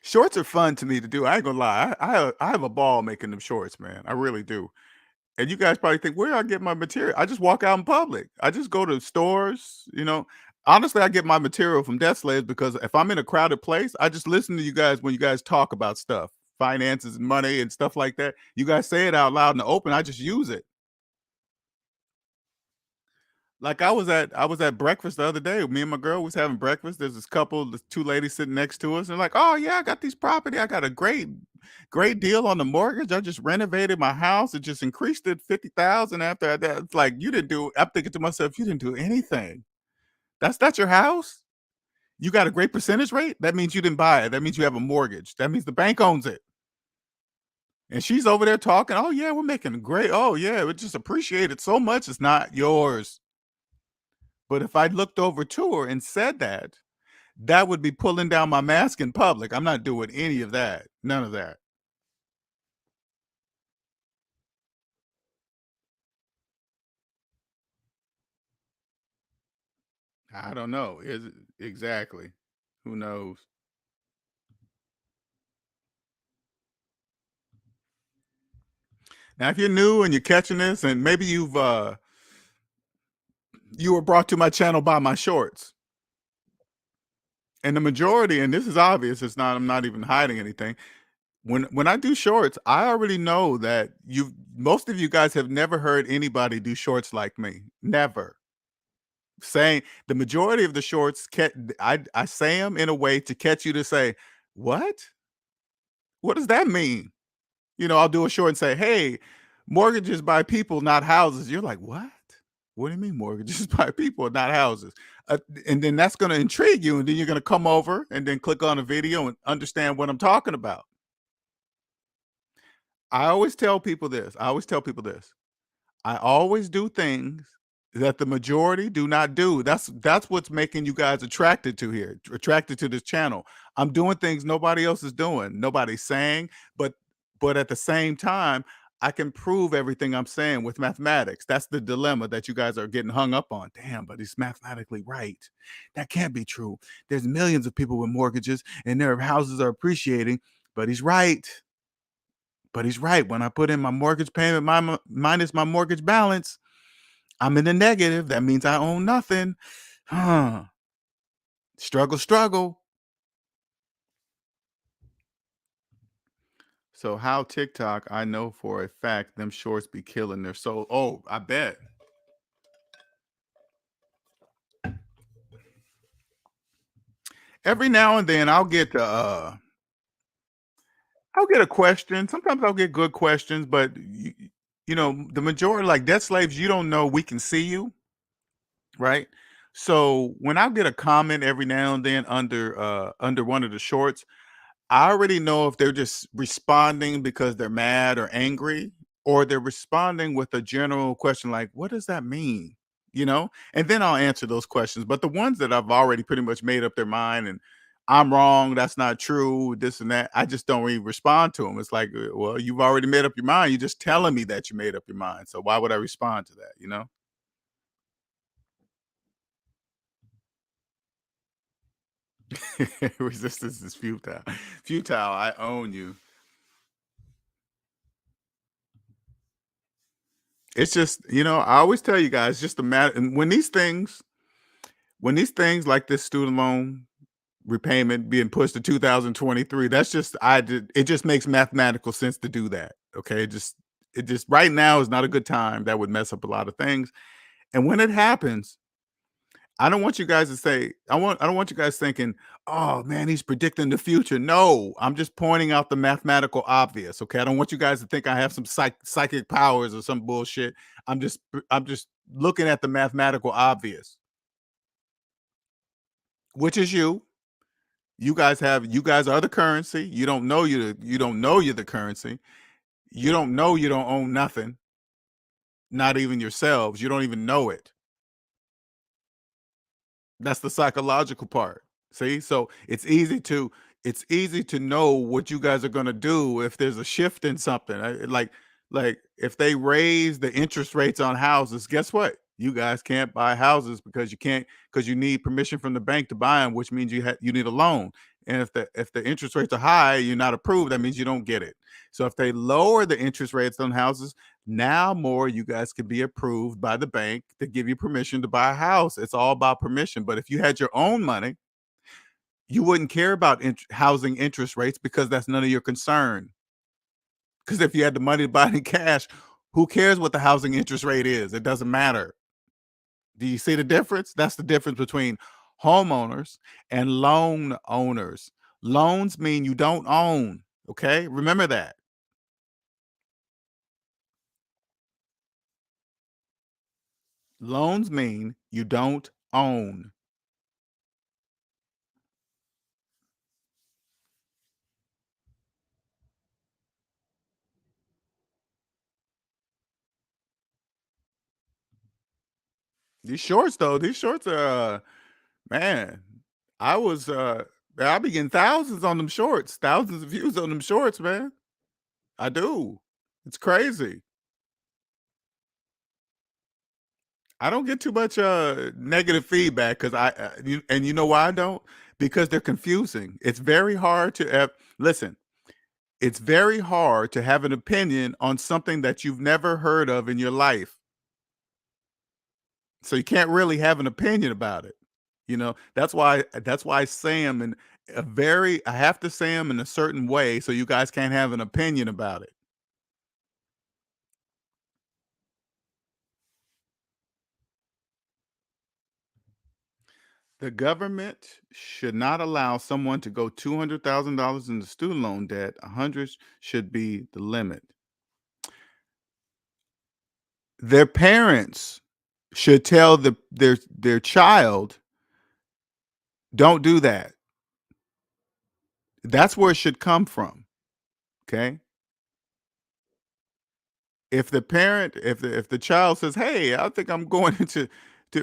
shorts are fun to me to do. I ain't gonna lie. I have a ball making them shorts, man. I really do. And you guys probably think, where do I get my material? I just walk out in public. I just go to stores. Honestly, I get my material from Death Slaves because if I'm in a crowded place, I just listen to you guys when you guys talk about stuff, finances and money and stuff like that. You guys say it out loud in the open. I just use it. Like I was at breakfast the other day. Me and my girl was having breakfast. There's this couple, the two ladies sitting next to us, and like, oh yeah, I got these property. I got a great deal on the mortgage. I just renovated my house. It just increased it 50,000 after that. It's like you didn't do. I'm thinking to myself, you didn't do anything. That's your house. You got a great percentage rate. That means you didn't buy it. That means you have a mortgage. That means the bank owns it. And she's over there talking. Oh yeah, we're making great. Oh yeah, it just appreciated so much. It's not yours. But if I looked over to her and said that, that would be pulling down my mask in public. I'm not doing any of that. None of that. I don't know. Is it exactly? Who knows? Now, if you're new and you're catching this, and maybe you were brought to my channel by my shorts, and the majority, and this is obvious. It's not. I'm not even hiding anything. When I do shorts, I already know that you most of you guys have never heard anybody do shorts like me. Never. Saying the majority of the shorts, I say them in a way to catch you to say, "What? What does that mean?" I'll do a short and say, "Hey, mortgages by people, not houses." You're like, "What? What do you mean mortgages by people, not houses?" And then that's going to intrigue you, and then you're going to come over and then click on a video and understand what I'm talking about. I always tell people this. I always tell people this. I always do things that the majority do not do. That's what's making you guys attracted to this channel. I'm doing things nobody else is doing. Nobody's saying, but at the same time, I can prove everything I'm saying with mathematics. That's the dilemma that you guys are getting hung up on. Damn, but he's mathematically right. That can't be true. There's millions of people with mortgages and their houses are appreciating, but he's right. But he's right. When I put in my mortgage payment minus my mortgage balance, I'm in the negative. That means I own nothing. Huh. Struggle, struggle. So how TikTok, I know for a fact them shorts be killing their soul. Oh, I bet. Every now and then I'll get a question. Sometimes I'll get good questions, but the majority, like debt slaves, you don't know we can see you, right? So when I get a comment every now and then under one of the shorts, I already know if they're just responding because they're mad or angry, or they're responding with a general question like, "What does that mean?" And then I'll answer those questions. But the ones that I've already pretty much made up their mind and I'm wrong, that's not true, this and that, I just don't really respond to them. It's like, well, you've already made up your mind. You're just telling me that you made up your mind. So why would I respond to that? Resistance is futile. Futile, I own you. It's just, I always tell you guys, just a matter. And when these things like this student loan repayment being pushed to 2023, that's just, it just makes mathematical sense to do that. Okay. It just right now is not a good time. That would mess up a lot of things. And when it happens, I don't want you guys to say, I don't want you guys thinking, oh man, he's predicting the future. No, I'm just pointing out the mathematical obvious. Okay. I don't want you guys to think I have some psychic powers or some bullshit. I'm just looking at the mathematical obvious, which is you. You guys are the currency. You don't know you're the currency. You don't know you don't own nothing, not even yourselves. You don't even know it. That's the psychological part. See? So it's easy to know what you guys are gonna do if there's a shift in something. Like if they raise the interest rates on houses, guess what? You guys can't buy houses because you need permission from the bank to buy them, which means you need a loan. And if the interest rates are high, you're not approved. That means you don't get it. So if they lower the interest rates on houses, Now more you guys could be approved by the bank to give you permission to buy a house. It's all about permission. But if you had your own money, you wouldn't care about housing interest rates because that's none of your concern. Because if you had the money to buy it in cash, who cares what the housing interest rate is? It doesn't matter. Do you see the difference? That's the difference between homeowners and loan owners. Loans mean you don't own. Okay. Remember that. Loans mean you don't own. These shorts, though, these shorts are, man, I was, I be getting thousands on them shorts, thousands of views on them shorts, man. I do. It's crazy. I don't get too much negative feedback because and you know why I don't? Because they're confusing. It's very hard to listen. It's very hard to have an opinion on something that you've never heard of in your life. So you can't really have an opinion about it. That's why I say them in I have to say them in a certain way so you guys can't have an opinion about it. The government should not allow someone to go $200,000 into student loan debt. 100 should be the limit. Their parents should tell their child, don't do that. That's where it should come from. Okay. If the child says, "Hey, I think I'm going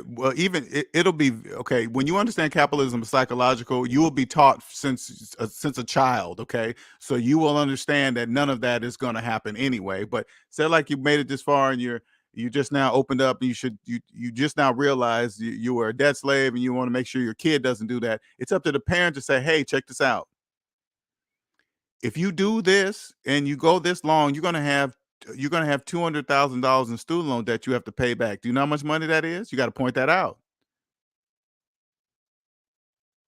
well, even it'll be okay when you understand capitalism is psychological. You will be taught since a child. Okay, so you will understand that none of that is going to happen anyway. But say like you made it this far and you just now opened up and you just now realize you were a debt slave and you want to make sure your kid doesn't do that. It's up to the parent to say, "Hey, check this out. If you do this and you go this long, you're gonna have $200,000 in student loan debt you have to pay back. Do you know how much money that is? You got to point that out.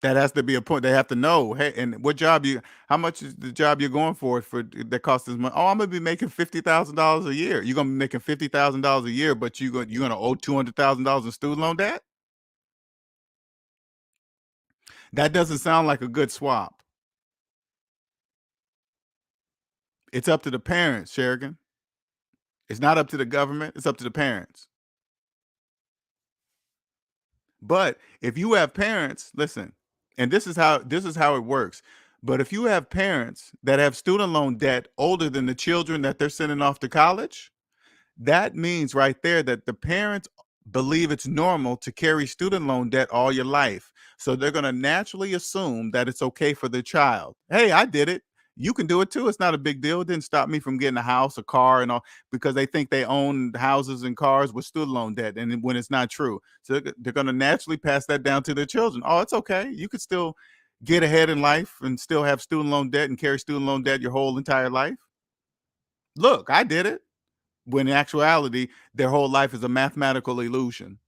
That has to be a point. They have to know. Hey, and what job you? How much is the job you're going for that costs this money? Oh, I'm gonna be making $50,000 a year. You're gonna be making $50,000 a year, but you're gonna owe $200,000 in student loan debt. That doesn't sound like a good swap. It's up to the parents, Sherigan. It's not up to the government. It's up to the parents. But if you have parents, listen, and this is how it works. But if you have parents that have student loan debt older than the children that they're sending off to college, that means right there that the parents believe it's normal to carry student loan debt all your life. So they're going to naturally assume that it's okay for their child. Hey, I did it. You can do it too. It's not a big deal. It didn't stop me from getting a house, a car, and all because they think they own houses and cars with student loan debt, and when it's not true. So they're going to naturally pass that down to their children. Oh, it's okay. You could still get ahead in life and still have student loan debt and carry student loan debt your whole entire life. Look, I did it when in actuality, their whole life is a mathematical illusion.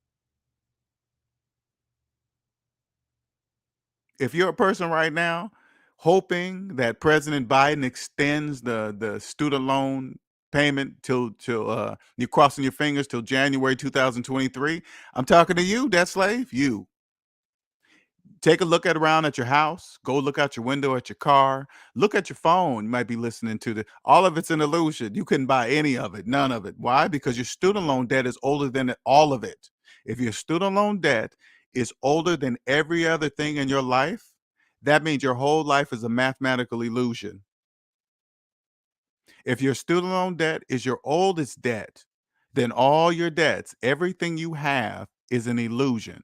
If you're a person right now hoping that President Biden extends the student loan payment till you're crossing your fingers till January 2023, I'm talking to you, debt slave. You take a look around at your house, go look out your window at your car, look at your phone. You might be listening to the all of it's an illusion. You couldn't buy any of it, none of it. Why? Because your student loan debt is older than all of it. If your student loan debt is older than every other thing in your life, that means your whole life is a mathematical illusion. If your student loan debt is your oldest debt, then all your debts, everything you have, is an illusion.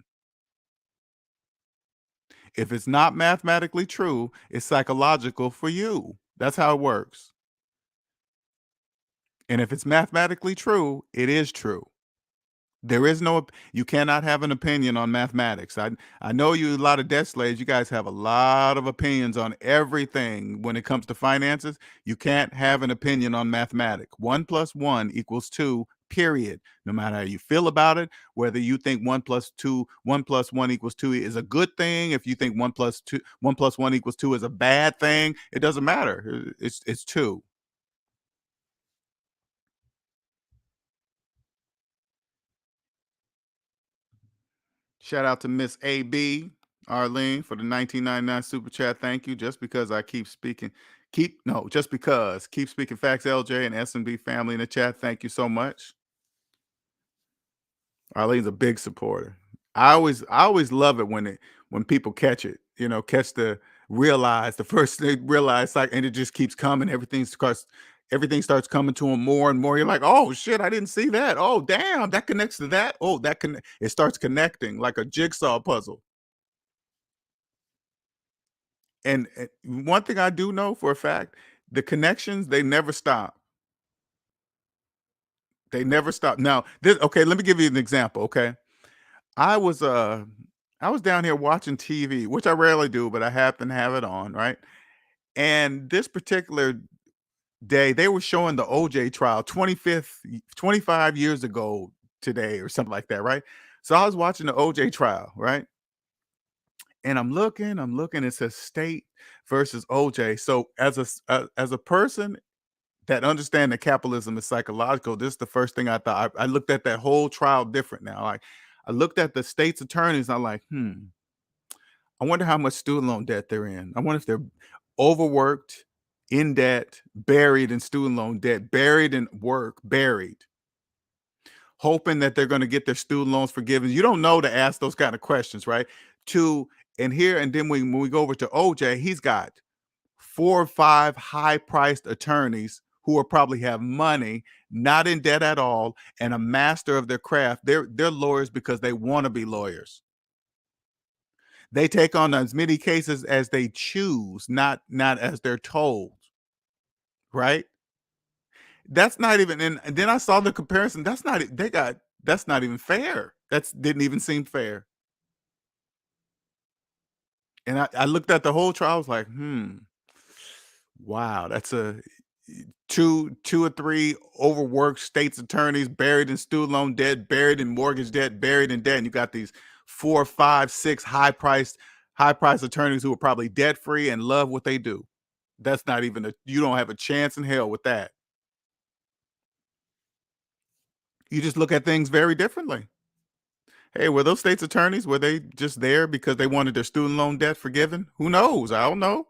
If it's not mathematically true, it's psychological for you. That's how it works. And if it's mathematically true, it is true. There is no, you cannot have an opinion on mathematics. I know you, a lot of debt slaves, you guys have a lot of opinions on everything when it comes to finances. You can't have an opinion on mathematics. 1 + 1 = 2, period. No matter how you feel about it, whether you think 1 + 1 = 2 is a good thing, if you think 1 + 1 = 2 is a bad thing, it doesn't matter. It's two. Shout out to Miss AB Arlene for the 1999 super chat. Thank you. Just because I keep speaking, just because keep speaking facts, LJ and S&B family in the chat. Thank you so much. Arlene's a big supporter. I always love it when people catch it. Catch the first they realize, like, and it just keeps coming. Everything starts coming to them more and more. You're like, oh shit, I didn't see that. Oh damn, that connects to that. Oh, it starts connecting like a jigsaw puzzle. And one thing I do know for a fact, the connections, they never stop. They never stop. Now, okay, let me give you an example, okay? I was uh I was down here watching TV, which I rarely do, but I happen to have it on, right? And this particular day, they were showing the OJ trial, 25 years ago today or something like that, right? So I was watching the OJ trial, right? And I'm looking, it says state versus OJ. So as a person that understand that capitalism is psychological, this is the first thing I thought. I looked at that whole trial different now. Like, I looked at the state's attorneys. I'm like, I wonder how much student loan debt they're in. I wonder if they're overworked, in debt, buried in student loan debt, buried in work, buried, hoping that they're going to get their student loans forgiven. You don't know to ask those kind of questions, right? To and then when we go over to OJ, he's got 4 or 5 high-priced attorneys who will probably have money, not in debt at all, and a master of their craft. They're lawyers because they want to be lawyers. They take on as many cases as they choose, not as they're told, right? That's not even, and then I saw the comparison. That's not even fair. That's didn't even seem fair. And I looked at the whole trial. I was like, wow, that's a two or three overworked state's attorneys buried in student loan debt, buried in mortgage debt, buried in debt. And you got these 4, 5, 6 high priced attorneys who are probably debt free and love what they do. That's not even you don't have a chance in hell with that. You just look at things very differently. Hey, were those state's attorneys, were they just there because they wanted their student loan debt forgiven? Who knows? I don't know.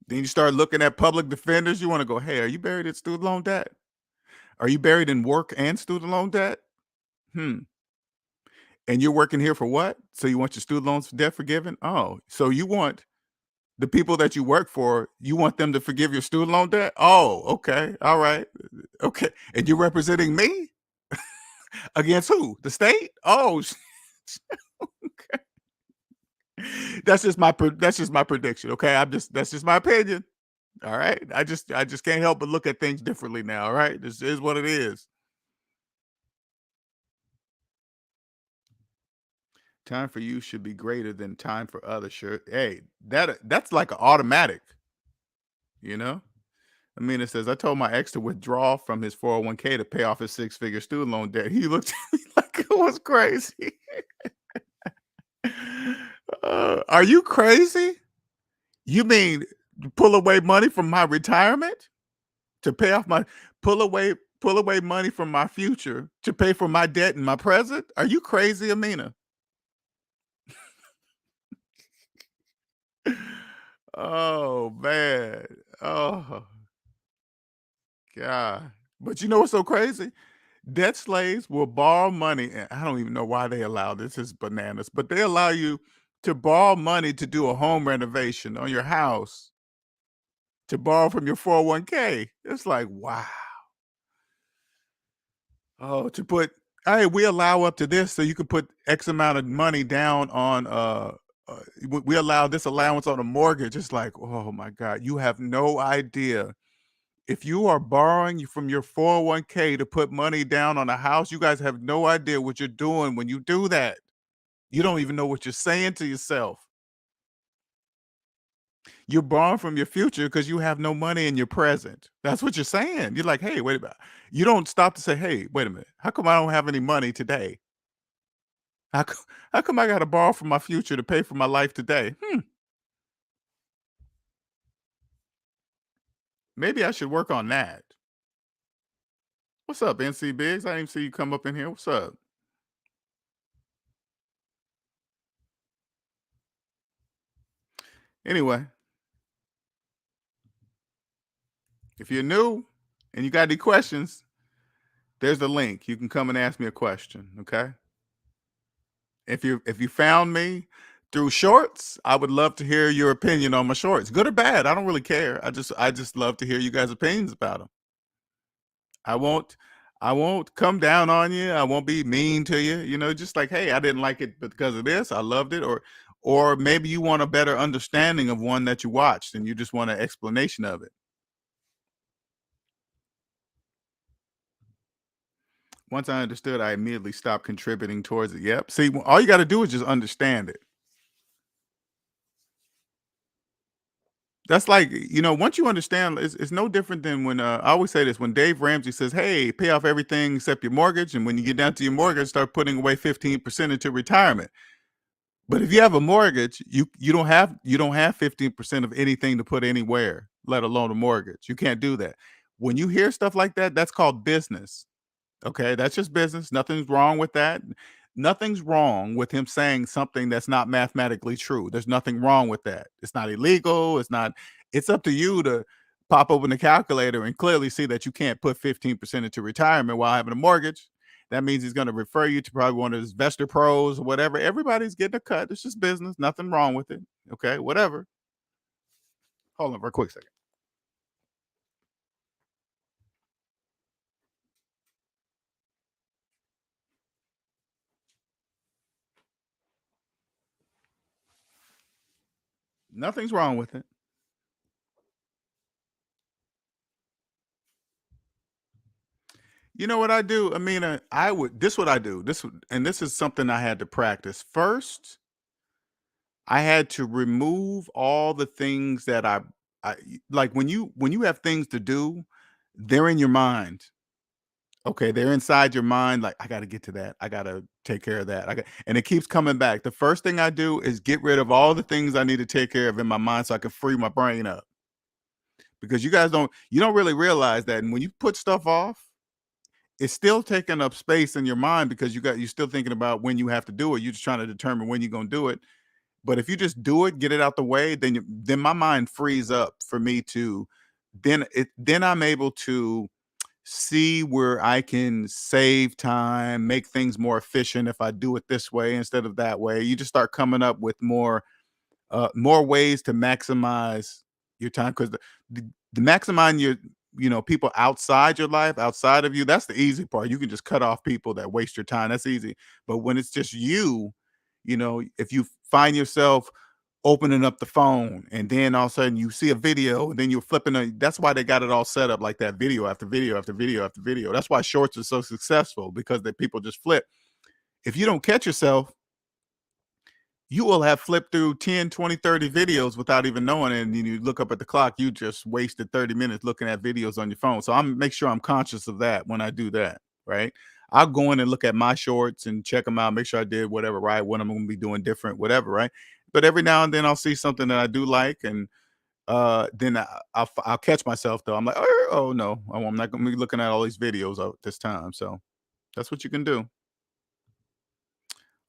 Then you start looking at public defenders. You want to go, hey, are you buried in student loan debt? Are you buried in work and student loan debt? Hmm. And you're working here for what? So you want your student loans debt forgiven? Oh, so you want the people that you work for, you want them to forgive your student loan debt? Oh, okay. All right. Okay. And you're representing me against who? The state? Oh, okay. That's just my prediction. Okay. That's just my opinion. All right. I just can't help but look at things differently now. All right. This is what it is. Time for you should be greater than time for others. Sure. Hey, that's like an automatic, you know? I mean, it says, I told my ex to withdraw from his 401k to pay off his six-figure student loan debt. He looked at me like it was crazy. Are you crazy? You mean pull away money from my retirement to pay off my pull away pull away money from my future to pay for my debt in my present? Are you crazy, Amina? Oh man. Oh God. But you know what's so crazy? Debt slaves will borrow money, and I don't even know why they allow this. Is bananas, but they allow you to borrow money to do a home renovation on your house, to borrow from your 401k. It's like, wow. Oh, to put, hey, we allow up to this, so you can put X amount of money down on we allow this allowance on a mortgage. It's like, oh my God, you have no idea If you are borrowing from your 401k to put money down on a house, you guys have no idea what you're doing when you do that. You don't even know what you're saying to yourself. You're borrowing from your future because you have no money in your present. That's what you're saying. You're like, hey, wait a minute. You don't stop to say, hey, wait a minute. How come I don't have any money today? How come, how come I got to borrow from my future to pay for my life today? Maybe I should work on that. What's up, NC Biggs? I didn't see you come up in here. What's up? Anyway, if you're new and you got any questions, there's the link. You can come and ask me a question. Okay. If you found me through shorts, I would love to hear your opinion on my shorts, good or bad. I don't really care. I just love to hear you guys' opinions about them. I won't I won't come down on you. I won't be mean to you. Just like, hey, I didn't like it because of this. I loved it, or maybe you want a better understanding of one that you watched and you just want an explanation of it. Once I understood, I immediately stopped contributing towards it. Yep. See, all you got to do is just understand it. That's like, once you understand, it's no different than when I always say this when Dave Ramsey says, hey, pay off everything except your mortgage. And when you get down to your mortgage, start putting away 15% into retirement. But if you have a mortgage, you don't have 15% of anything to put anywhere, let alone a mortgage. You can't do that. When you hear stuff like that, that's called business. Okay, that's just business. Nothing's wrong with that. Nothing's wrong with him saying something that's not mathematically true. There's nothing wrong with that. It's not illegal. It's up to you to pop open the calculator and clearly see that you can't put 15% into retirement while having a mortgage. That means he's going to refer you to probably one of his Vestor Pros or whatever. Everybody's getting a cut. It's just business. Nothing wrong with it. Okay, whatever. Hold on for a quick second. Nothing's wrong with it. You know what I do, Amina? I would. This what I do. And this is something I had to practice. First, I had to remove all the things that like when you have things to do, they're in your mind. Okay, they're inside your mind. Like I got to get to that. I got to take care of that. And it keeps coming back. The first thing I do is get rid of all the things I need to take care of in my mind so I can free my brain up. Because you don't really realize that, and when you put stuff off, it's still taking up space in your mind because you're still thinking about when you have to do it. You're just trying to determine when you're gonna do it. But if you just do it, get it out the way, then my mind frees up for me to then I'm able to see where I can save time, make things more efficient if I do it this way instead of that way. You just start coming up with more ways to maximize your time because the maximizing people outside your life, outside of you, that's the easy part. You can just cut off people that waste your time. That's easy. But when it's just you, if you find yourself opening up the phone and then all of a sudden you see a video and then you're that's why they got it all set up like that, video after video after video after video. That's why shorts are so successful, because the people just flip. If you don't catch yourself, you will have flipped through 10, 20, 30 videos without even knowing it. And then you look up at the clock, you just wasted 30 minutes looking at videos on your phone. So I'm make sure I'm conscious of that when I do that, right? I'll go in and look at my shorts and check them out, make sure I did whatever right, what I'm going to be doing different, whatever, right? But every now and then I'll see something that I do like, and then I'll catch myself though. I'm like, oh no, I'm not going to be looking at all these videos at this time. So that's what you can do.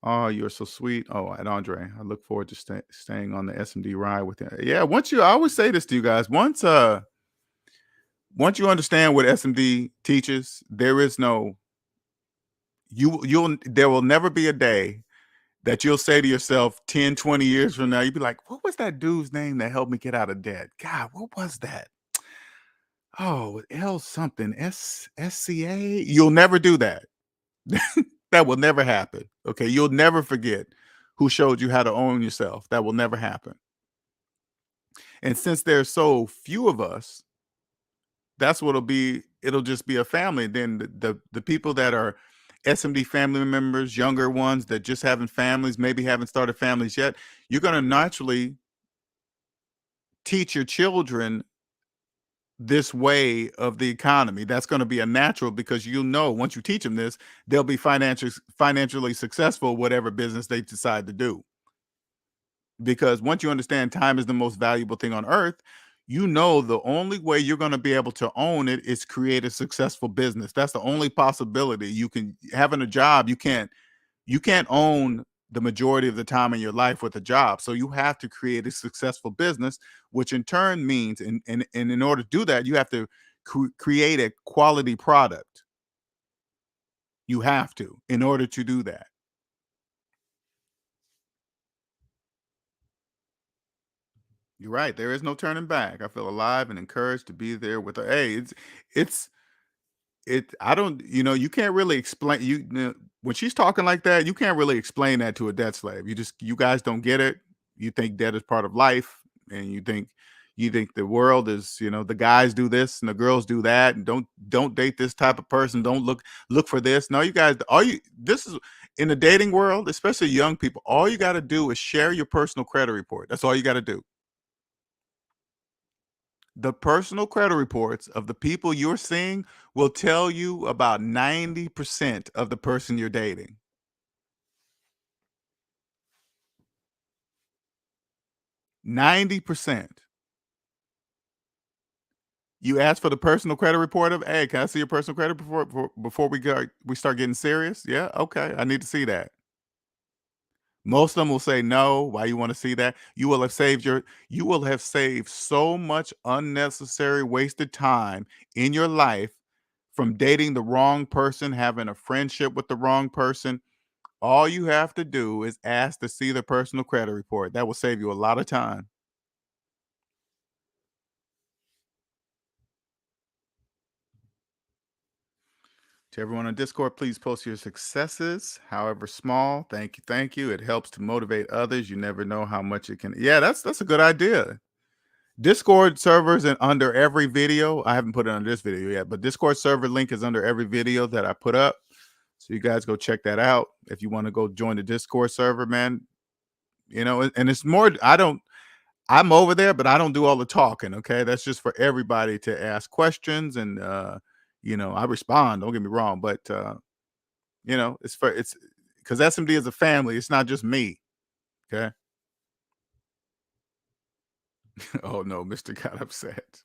Oh, you're so sweet. Oh, and Andre, I look forward to staying on the SMD ride with you. Yeah, I always say this to you guys. Once you understand what SMD teaches, there is no there will never be a day that you'll say to yourself 10, 20 years from now, you'll be like, what was that dude's name that helped me get out of debt? God, what was that? Oh, L something, SCA. You'll never do that. That will never happen. Okay. You'll never forget who showed you how to own yourself. That will never happen. And since there's so few of us, That's what'll be. It'll just be a family. Then the people that are SMD family members, younger ones that just having families, maybe haven't started families yet, you're gonna naturally teach your children this way of the economy. That's going to be a natural because you know once you teach them this, they'll be financially successful whatever business they decide to do. Because once you understand time is the most valuable thing on earth, you know the only way you're going to be able to own it is create a successful business. That's the only possibility. You can having a job, you can't own the majority of the time in your life with a job. So you have to create a successful business, which in turn means, and in order to do that, you have to create a quality product. You have to, in order to do that. You're right. There is no turning back. I feel alive and encouraged to be there with her. Hey, it's I don't, you can't really explain when she's talking like that, you can't really explain that to a debt slave. You guys don't get it. You think debt is part of life, and you think the world is, the guys do this and the girls do that, and don't date this type of person. Don't look for this. No, you guys, all you this is in the dating world, especially young people, all you got to do is share your personal credit report. That's all you got to do. The personal credit reports of the people you're seeing will tell you about 90% of the person you're dating. 90%. You ask for the personal credit report of, hey, can I see your personal credit before we start getting serious? Yeah, okay. I need to see that. Most of them will say no. Why you want to see that? You will have saved so much unnecessary wasted time in your life from dating the wrong person, having a friendship with the wrong person. All you have to do is ask to see the personal credit report. That will save you a lot of time. To everyone on Discord, please post your successes, however small. Thank you, thank you. It helps to motivate others. You never know how much it can. Yeah, that's a good idea. Discord servers and under every video. I haven't put it on this video yet, but Discord server link is under every video that I put up. So you guys go check that out. If you want to go join the Discord server, man, and it's more, I'm over there, but I don't do all the talking. Okay. That's just for everybody to ask questions. And I respond, don't get me wrong, but it's because SMD is a family. It's not just me. Okay. Oh no, Mr. got upset.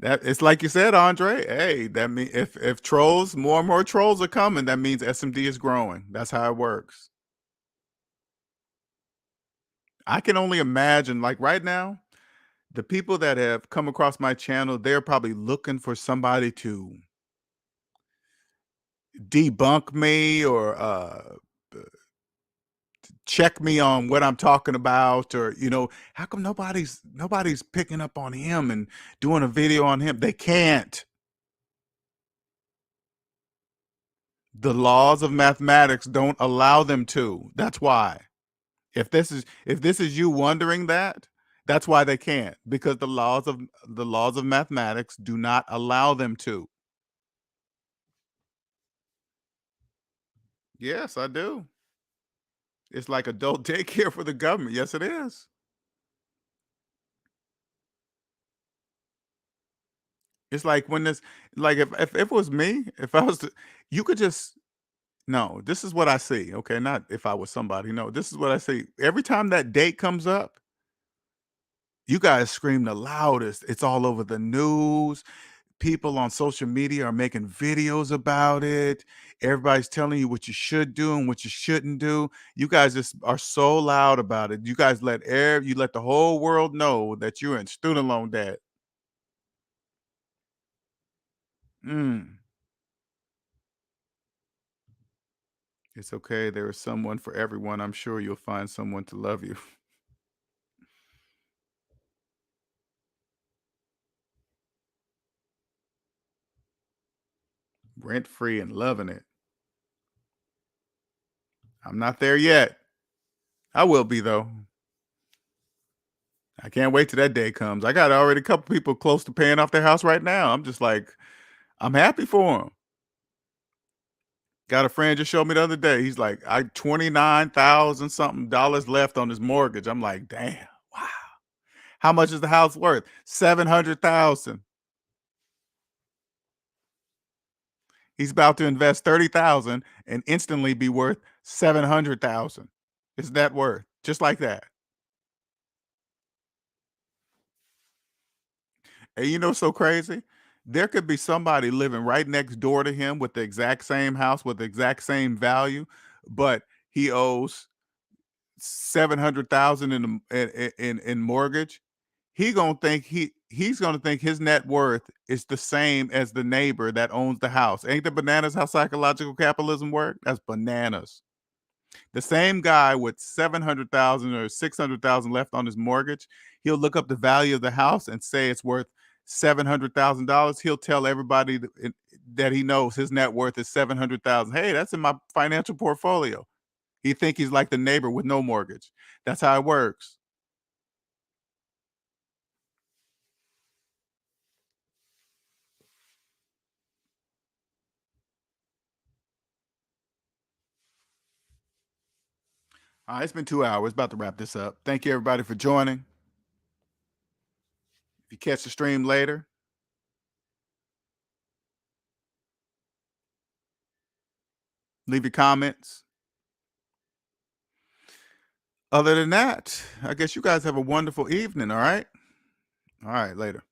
That it's like you said, Andre. Hey, that mean if trolls, more and more trolls are coming, that means SMD is growing. That's how it works. I can only imagine, like right now, the people that have come across my channel, they're probably looking for somebody to debunk me or check me on what I'm talking about, or how come nobody's picking up on him and doing a video on him? They can't. The laws of mathematics don't allow them to. That's why. If this is you wondering that, that's why they can't, because the laws of mathematics do not allow them to. Yes, I do. It's like adult daycare for the government. Yes, it is. It's like when this, like if it was me, if I was, you could just no. This is what I see. Okay, not if I was somebody. No, this is what I see. Every time that date comes up, you guys scream the loudest. It's all over the news. People on social media are making videos about it. Everybody's telling you what you should do and what you shouldn't do. You guys just are so loud about it. You guys let the whole world know that you're in student loan debt. Mm. It's okay. There is someone for everyone. I'm sure you'll find someone to love you. Rent free and loving it. I'm not there yet. I will be though. I can't wait till that day comes. I got already a couple people close to paying off their house right now. I'm just like, I'm happy for them. Got a friend just showed me the other day. He's like, I 29,000 something dollars left on his mortgage. I'm like, damn, wow. How much is the house worth? 700,000. He's about to invest 30,000 and instantly be worth 700,000. Is that worth? Just like that. And you know, so crazy. There could be somebody living right next door to him with the exact same house with the exact same value, but he owes 700,000 in mortgage. He's gonna think his net worth is the same as the neighbor that owns the house. Ain't the bananas how psychological capitalism work? That's bananas. The same guy with 700,000 or 600,000 left on his mortgage, he'll look up the value of the house and say it's worth $700,000. He'll tell everybody that he knows his net worth is 700,000. Hey, that's in my financial portfolio. He think he's like the neighbor with no mortgage. That's how it works. All right, it's been 2 hours. About to wrap this up. Thank you, everybody, for joining. If you catch the stream later, leave your comments. Other than that, I guess you guys have a wonderful evening. All right. All right. Later.